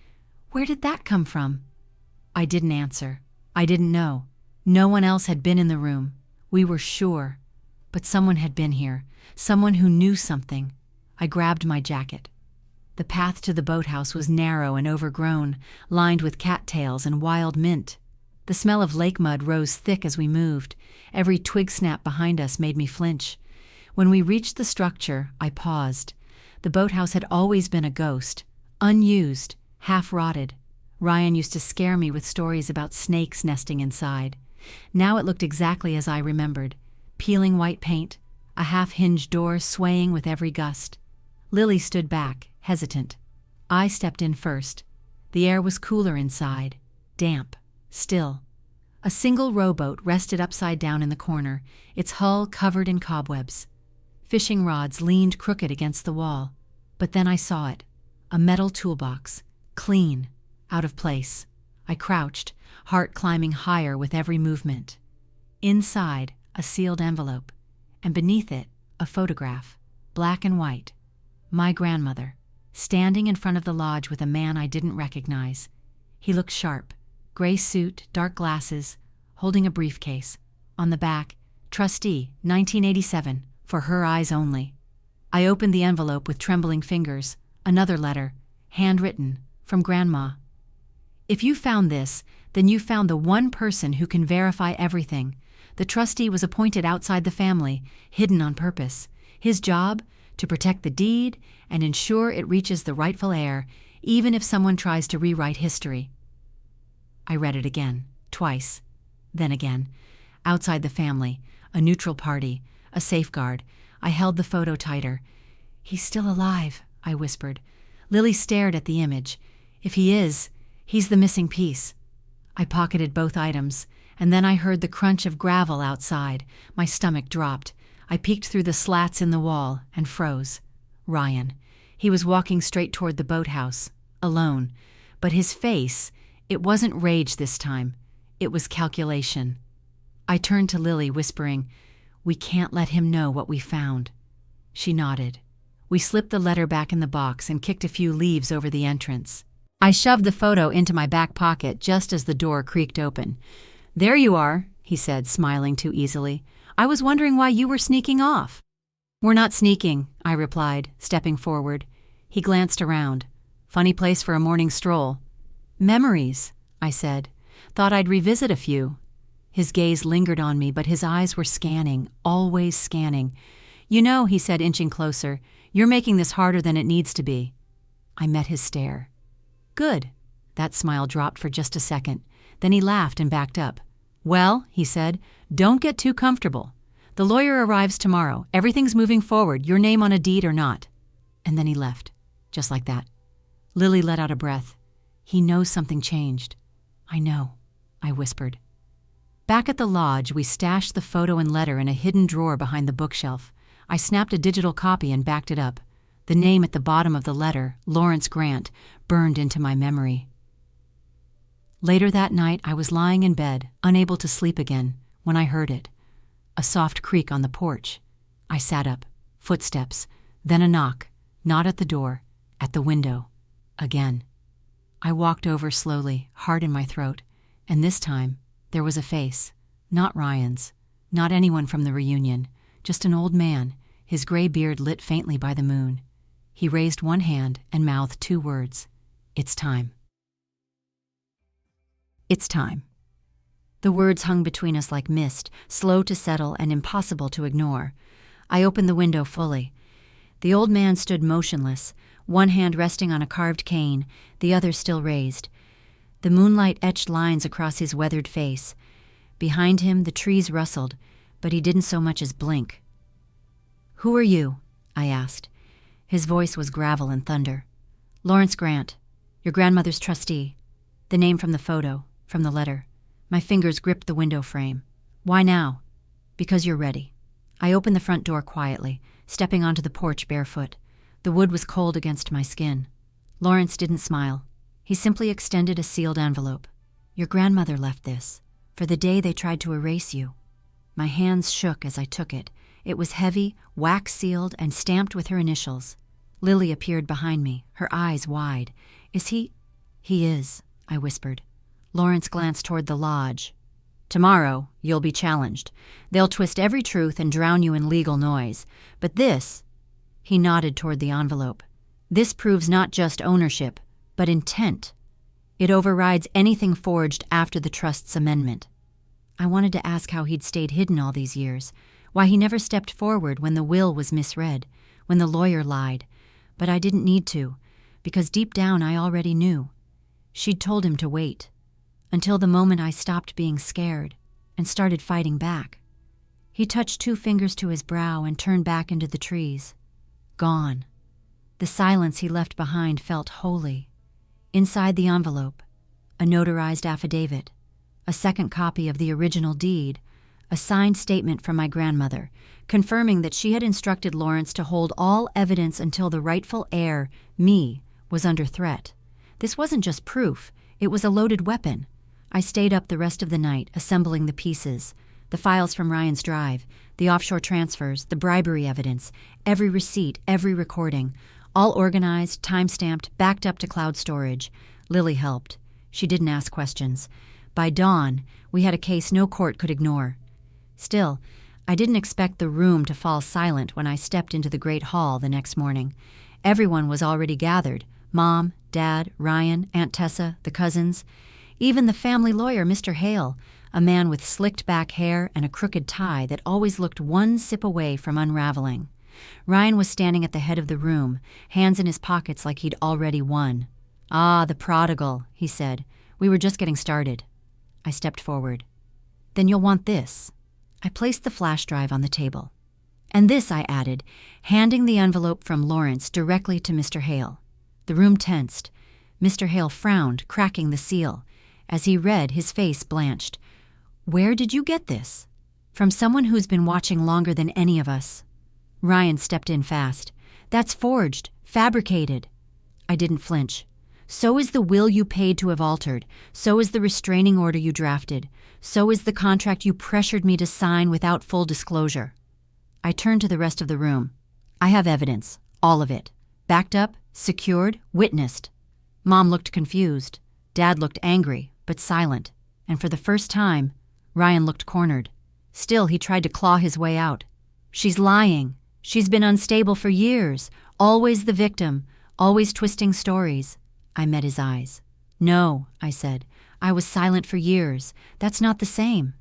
"Where did that come from?" I didn't answer. I didn't know. No one else had been in the room. We were sure. But someone had been here, someone who knew something. I grabbed my jacket. The path to the boathouse was narrow and overgrown, lined with cattails and wild mint. The smell of lake mud rose thick as we moved. Every twig snap behind us made me flinch. When we reached the structure, I paused. The boathouse had always been a ghost, unused, half-rotted. Ryan used to scare me with stories about snakes nesting inside. Now it looked exactly as I remembered. Peeling white paint, a half-hinged door swaying with every gust. Lily stood back, hesitant. I stepped in first. The air was cooler inside, damp, still. A single rowboat rested upside down in the corner, its hull covered in cobwebs. Fishing rods leaned crooked against the wall. But then I saw it, a metal toolbox, clean, out of place. I crouched, heart climbing higher with every movement. Inside, a sealed envelope, and beneath it, a photograph, black and white. My grandmother, standing in front of the lodge with a man I didn't recognize. He looked sharp, gray suit, dark glasses, holding a briefcase. On the back, Trustee, 1987, for her eyes only. I opened the envelope with trembling fingers. Another letter, handwritten, from Grandma. If you found this, then you found the one person who can verify everything. The trustee was appointed outside the family, hidden on purpose. His job? To protect the deed and ensure it reaches the rightful heir, even if someone tries to rewrite history. I read it again, twice, then again. Outside the family, a neutral party, a safeguard. I held the photo tighter. "He's still alive," I whispered. Lily stared at the image. "If he is, he's the missing piece." I pocketed both items, and then I heard the crunch of gravel outside. My stomach dropped. I peeked through the slats in the wall and froze. Ryan. He was walking straight toward the boathouse, alone. But his face, it wasn't rage this time. It was calculation. I turned to Lily, whispering, "We can't let him know what we found." She nodded. We slipped the letter back in the box and kicked a few leaves over the entrance. I shoved the photo into my back pocket just as the door creaked open. "There you are," he said, smiling too easily. "I was wondering why you were sneaking off." "We're not sneaking," I replied, stepping forward. He glanced around. "Funny place for a morning stroll." "Memories," I said. "Thought I'd revisit a few." His gaze lingered on me, but his eyes were scanning, always scanning. "You know," he said, inching closer, "you're making this harder than it needs to be." I met his stare. "Good." That smile dropped for just a second. Then he laughed and backed up. "Well," he said, "don't get too comfortable. The lawyer arrives tomorrow. Everything's moving forward, your name on a deed or not." And then he left, just like that. Lily let out a breath. "He knows something changed." "I know," I whispered. Back at the lodge, we stashed the photo and letter in a hidden drawer behind the bookshelf. I snapped a digital copy and backed it up. The name at the bottom of the letter, Lawrence Grant, burned into my memory. Later that night, I was lying in bed, unable to sleep again, when I heard it. A soft creak on the porch. I sat up. Footsteps. Then a knock. Not at the door. At the window. Again. I walked over slowly, heart in my throat, and this time, there was a face. Not Ryan's. Not anyone from the reunion. Just an old man, his gray beard lit faintly by the moon. He raised one hand and mouthed 2 words. It's time. It's time. The words hung between us like mist, slow to settle and impossible to ignore. I opened the window fully. The old man stood motionless, one hand resting on a carved cane, the other still raised. The moonlight etched lines across his weathered face. Behind him, the trees rustled, but he didn't so much as blink. "Who are you?" I asked. His voice was gravel and thunder. "Lawrence Grant, your grandmother's trustee." The name from the photo, from the letter. My fingers gripped the window frame. "Why now?" "Because you're ready." I opened the front door quietly, stepping onto the porch barefoot. The wood was cold against my skin. Lawrence didn't smile. He simply extended a sealed envelope. "Your grandmother left this, for the day they tried to erase you." My hands shook as I took it. It was heavy, wax-sealed, and stamped with her initials. Lily appeared behind me, her eyes wide. "Is he—" "He is," I whispered. Lawrence glanced toward the lodge. "Tomorrow, you'll be challenged. They'll twist every truth and drown you in legal noise. But this—" He nodded toward the envelope. "This proves not just ownership, but intent. It overrides anything forged after the trust's amendment." I wanted to ask how he'd stayed hidden all these years, why he never stepped forward when the will was misread, when the lawyer lied. But I didn't need to, because deep down I already knew. She'd told him to wait, until the moment I stopped being scared and started fighting back. He touched 2 fingers to his brow and turned back into the trees. Gone. The silence he left behind felt holy. Inside the envelope, a notarized affidavit, a second copy of the original deed, a signed statement from my grandmother, confirming that she had instructed Lawrence to hold all evidence until the rightful heir, me, was under threat. This wasn't just proof, it was a loaded weapon. I stayed up the rest of the night, assembling the pieces, the files from Ryan's drive, the offshore transfers, the bribery evidence, every receipt, every recording, all organized, time-stamped, backed up to cloud storage. Lily helped. She didn't ask questions. By dawn, we had a case no court could ignore. Still, I didn't expect the room to fall silent when I stepped into the great hall the next morning. Everyone was already gathered. Mom, Dad, Ryan, Aunt Tessa, the cousins. Even the family lawyer, Mr. Hale, a man with slicked back hair and a crooked tie that always looked one sip away from unraveling. Ryan was standing at the head of the room, hands in his pockets like he'd already won. "Ah, the prodigal," he said. "We were just getting started." I stepped forward. "Then you'll want this." I placed the flash drive on the table. "And this," I added, handing the envelope from Lawrence directly to Mr. Hale. The room tensed. Mr. Hale frowned, cracking the seal. As he read, his face blanched. "Where did you get this?" "From someone who's been watching longer than any of us." Ryan stepped in fast. "That's forged, fabricated." I didn't flinch. "So is the will you paid to have altered. So is the restraining order you drafted. So is the contract you pressured me to sign without full disclosure." I turned to the rest of the room. "I have evidence. All of it. Backed up, secured, witnessed." Mom looked confused. Dad looked angry, but silent. And for the first time, Ryan looked cornered. Still, he tried to claw his way out. "She's lying. She's been unstable for years. Always the victim. Always twisting stories." I met his eyes. "No," I said. "I was silent for years. That's not the same."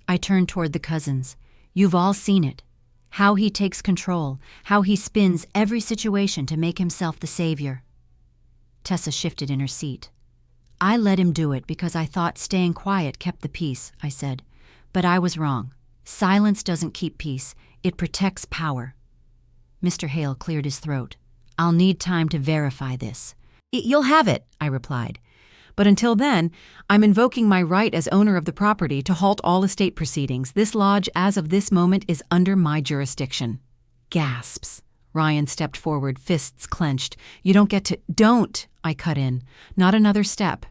I turned toward the cousins. "You've all seen it. How he takes control, how he spins every situation to make himself the savior." Tessa shifted in her seat. "I let him do it because I thought staying quiet kept the peace," I said. "But I was wrong. Silence doesn't keep peace. It protects power." Mr. Hale cleared his throat. "I'll need time to verify this." "You'll have it," I replied. "But until then, I'm invoking my right as owner of the property to halt all estate proceedings. This lodge, as of this moment, is under my jurisdiction." Gasps. Ryan stepped forward, fists clenched. "You don't get to—" "Don't!" I cut in. "Not another step."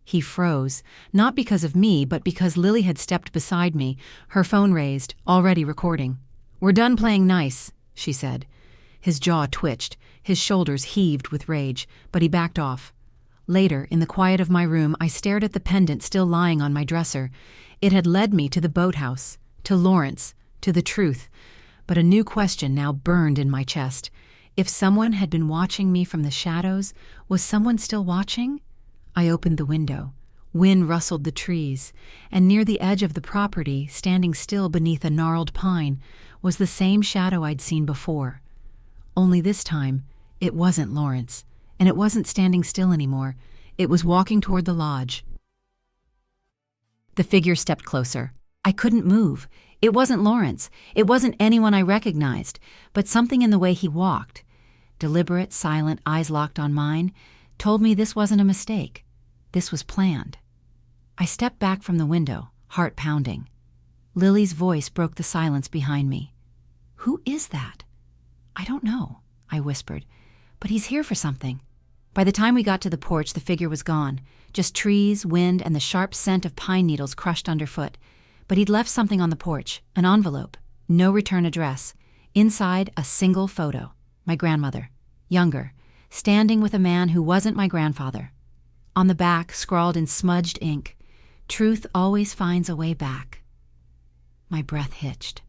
He froze, not because of me, but because Lily had stepped beside me, her phone raised, already recording. "We're done playing nice," she said. His jaw twitched, his shoulders heaved with rage, but he backed off. Later, in the quiet of my room, I stared at the pendant still lying on my dresser. It had led me to the boathouse, to Lawrence, to the truth. But a new question now burned in my chest. If someone had been watching me from the shadows, was someone still watching? I opened the window. Wind rustled the trees, and near the edge of the property, standing still beneath a gnarled pine, was the same shadow I'd seen before. Only this time, it wasn't Lawrence, and it wasn't standing still anymore. It was walking toward the lodge. The figure stepped closer. I couldn't move. It wasn't Lawrence. It wasn't anyone I recognized, but something in the way he walked, deliberate, silent, eyes locked on mine, told me this wasn't a mistake. This was planned. I stepped back from the window, heart pounding. Lily's voice broke the silence behind me. "Who is that?" "I don't know," I whispered, "but he's here for something." By the time we got to the porch, the figure was gone. Just trees, wind, and the sharp scent of pine needles crushed underfoot. But he'd left something on the porch, an envelope, no return address. Inside, a single photo. My grandmother, younger, standing with a man who wasn't my grandfather. On the back, scrawled in smudged ink, "Truth always finds a way back." My breath hitched.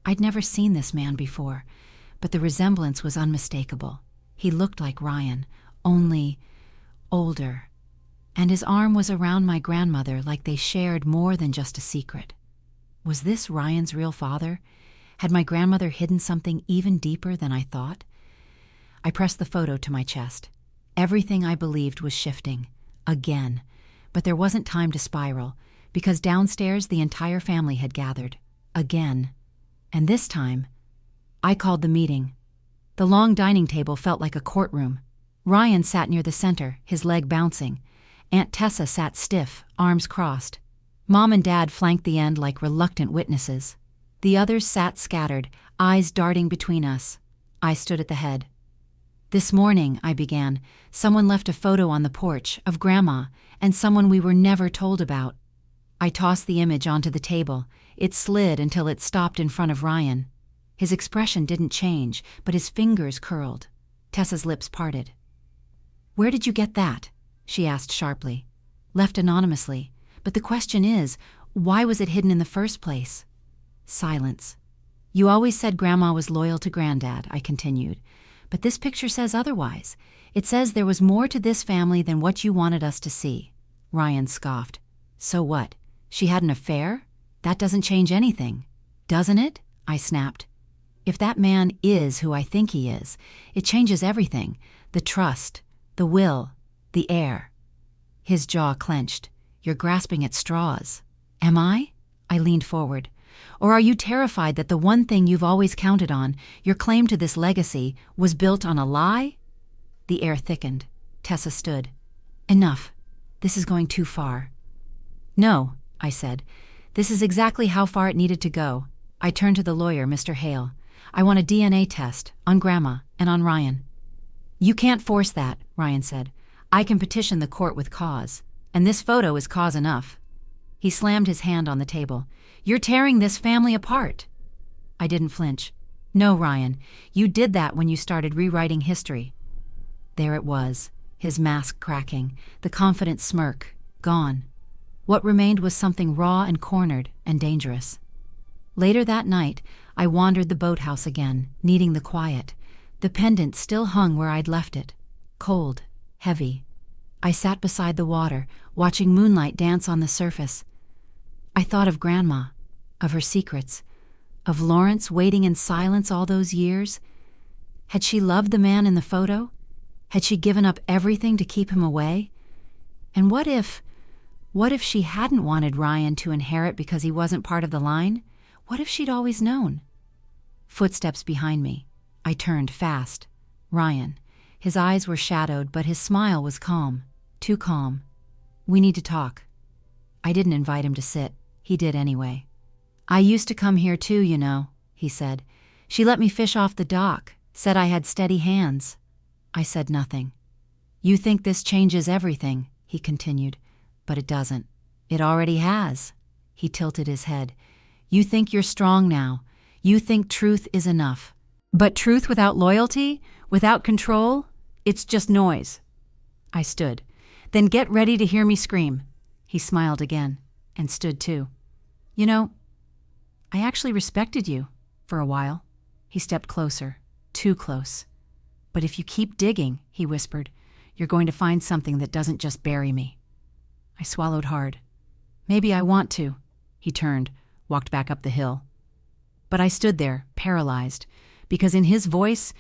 I'd never seen this man before, but the resemblance was unmistakable. He looked like Ryan, only older. And his arm was around my grandmother like they shared more than just a secret. Was this Ryan's real father? Had my grandmother hidden something even deeper than I thought? I pressed the photo to my chest. Everything I believed was shifting. Again. But there wasn't time to spiral, because downstairs the entire family had gathered. Again. And this time, I called the meeting. The long dining table felt like a courtroom. Ryan sat near the center, his leg bouncing. Aunt Tessa sat stiff, arms crossed. Mom and Dad flanked the end like reluctant witnesses. The others sat scattered, eyes darting between us. I stood at the head. "This morning," I began, "someone left a photo on the porch of Grandma and someone we were never told about." I tossed the image onto the table. It slid until it stopped in front of Ryan. His expression didn't change, but his fingers curled. Tessa's lips parted. "Where did you get that?" she asked sharply. "Left anonymously. But the question is, why was it hidden in the first place?" Silence. "You always said Grandma was loyal to Granddad," I continued. "But this picture says otherwise. It says there was more to this family than what you wanted us to see." Ryan scoffed. "So what? She had an affair? That doesn't change anything." "Doesn't it?" I snapped. "If that man is who I think he is, it changes everything. The trust, the will, the heir." His jaw clenched. "You're grasping at straws." "Am I?" I leaned forward. "Or are you terrified that the one thing you've always counted on, your claim to this legacy, was built on a lie?" The air thickened. Tessa stood. "Enough. This is going too far." "No," I said. "This is exactly how far it needed to go." I turned to the lawyer, Mr. Hale. "I want a DNA test, on Grandma and on Ryan." "You can't force that," Ryan said. "I can petition the court with cause, and this photo is cause enough." He slammed his hand on the table. "You're tearing this family apart." I didn't flinch. "No, Ryan, you did that when you started rewriting history." There it was, his mask cracking, the confident smirk, gone. What remained was something raw and cornered and dangerous. Later that night, I wandered the boathouse again, needing the quiet. The pendant still hung where I'd left it, cold, heavy. I sat beside the water, watching moonlight dance on the surface. I thought of Grandma, of her secrets, of Lawrence waiting in silence all those years. Had she loved the man in the photo? Had she given up everything to keep him away? And what if she hadn't wanted Ryan to inherit because he wasn't part of the line? What if she'd always known? Footsteps behind me. I turned fast. Ryan. His eyes were shadowed, but his smile was calm. Too calm. "We need to talk." I didn't invite him to sit. He did anyway. "I used to come here too, you know," he said. "She let me fish off the dock, said I had steady hands." I said nothing. "You think this changes everything," he continued. But it doesn't. It already has. He tilted his head. You think you're strong now. You think truth is enough. But truth without loyalty, without control, it's just noise. I stood. Then get ready to hear me scream. He smiled again, and stood too. You know, I actually respected you, for a while. He stepped closer, too close. But if you keep digging, he whispered, you're going to find something that doesn't just bury me. I swallowed hard. Maybe I want to. He turned, walked back up the hill. But I stood there, paralyzed, because in his voice,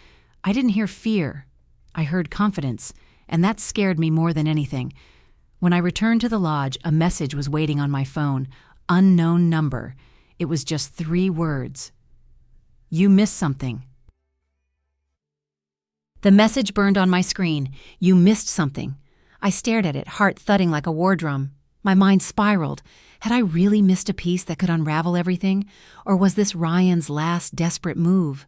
I didn't hear fear. I heard confidence, and that scared me more than anything. When I returned to the lodge, a message was waiting on my phone. Unknown number. It was just 3 words. You missed something. The message burned on my screen. You missed something. I stared at it, heart thudding like a war drum. My mind spiraled. Had I really missed a piece that could unravel everything? Or was this Ryan's last desperate move?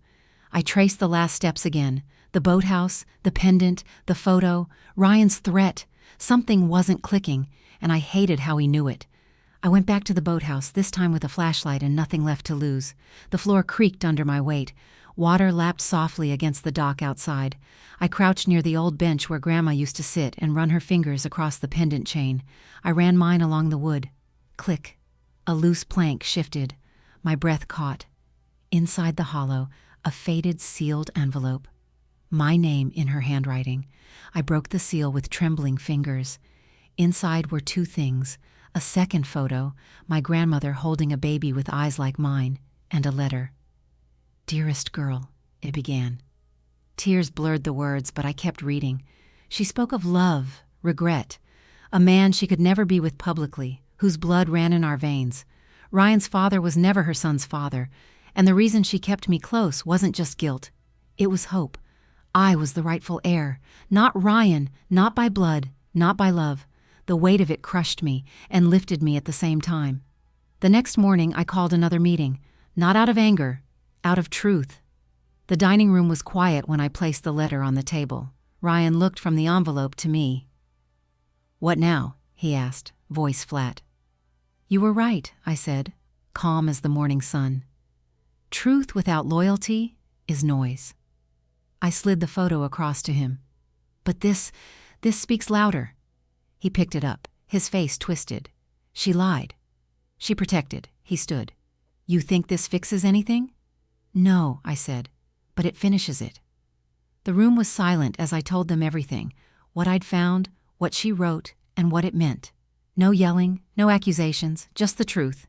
I traced the last steps again. The boathouse, the pendant, the photo, Ryan's threat. Something wasn't clicking, and I hated how he knew it. I went back to the boathouse, this time with a flashlight and nothing left to lose. The floor creaked under my weight. Water lapped softly against the dock outside. I crouched near the old bench where Grandma used to sit and run her fingers across the pendant chain. I ran mine along the wood. Click. A loose plank shifted. My breath caught. Inside the hollow, a faded, sealed envelope. My name in her handwriting. I broke the seal with trembling fingers. Inside were 2 things. A second photo, my grandmother holding a baby with eyes like mine, and a letter. Dearest girl, it began. Tears blurred the words, but I kept reading. She spoke of love, regret, a man she could never be with publicly, whose blood ran in our veins. Ryan's father was never her son's father, and the reason she kept me close wasn't just guilt. It was hope. I was the rightful heir, not Ryan, not by blood, not by love. The weight of it crushed me and lifted me at the same time. The next morning I called another meeting, not out of anger, out of truth. The dining room was quiet when I placed the letter on the table. Ryan looked from the envelope to me. What now? He asked, voice flat. You were right, I said, calm as the morning sun. Truth without loyalty is noise. I slid the photo across to him. But this speaks louder. He picked it up, his face twisted. She lied. She protected. He stood. You think this fixes anything? No, I said, but it finishes it. The room was silent as I told them everything, what I'd found, what she wrote, and what it meant. No yelling, no accusations, just the truth.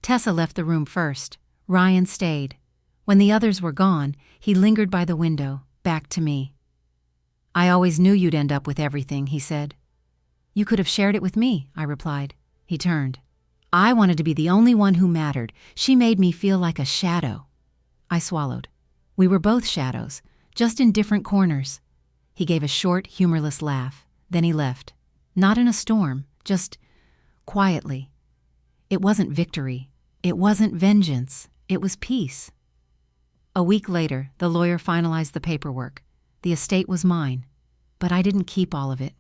Tessa left the room first. Ryan stayed. When the others were gone, he lingered by the window, back to me. I always knew you'd end up with everything, he said. You could have shared it with me, I replied. He turned. I wanted to be the only one who mattered. She made me feel like a shadow. I swallowed. We were both shadows, just in different corners. He gave a short, humorless laugh. Then he left. Not in a storm, just quietly. It wasn't victory. It wasn't vengeance. It was peace. A week later, the lawyer finalized the paperwork. The estate was mine, but I didn't keep all of it.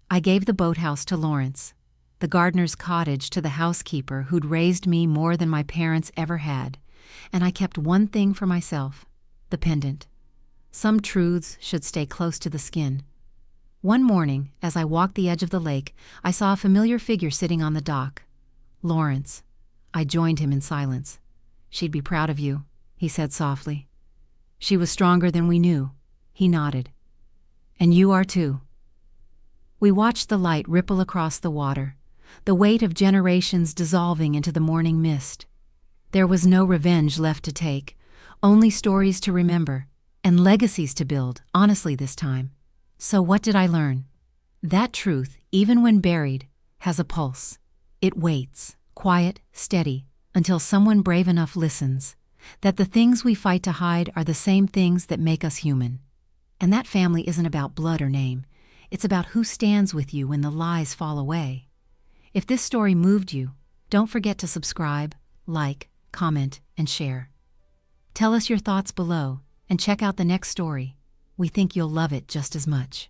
I gave the boathouse to Lawrence, the gardener's cottage to the housekeeper who'd raised me more than my parents ever had, and I kept one thing for myself, the pendant. Some truths should stay close to the skin. One morning, as I walked the edge of the lake, I saw a familiar figure sitting on the dock. Lawrence. I joined him in silence. She'd be proud of you, he said softly. She was stronger than we knew. He nodded. And you are too. We watched the light ripple across the water, the weight of generations dissolving into the morning mist. There was no revenge left to take, only stories to remember, and legacies to build, honestly this time. So what did I learn? That truth, even when buried, has a pulse. It waits, quiet, steady, until someone brave enough listens, that the things we fight to hide are the same things that make us human. And that family isn't about blood or name. It's about who stands with you when the lies fall away. If this story moved you, don't forget to subscribe, like, comment, and share. Tell us your thoughts below, and check out the next story. We think you'll love it just as much.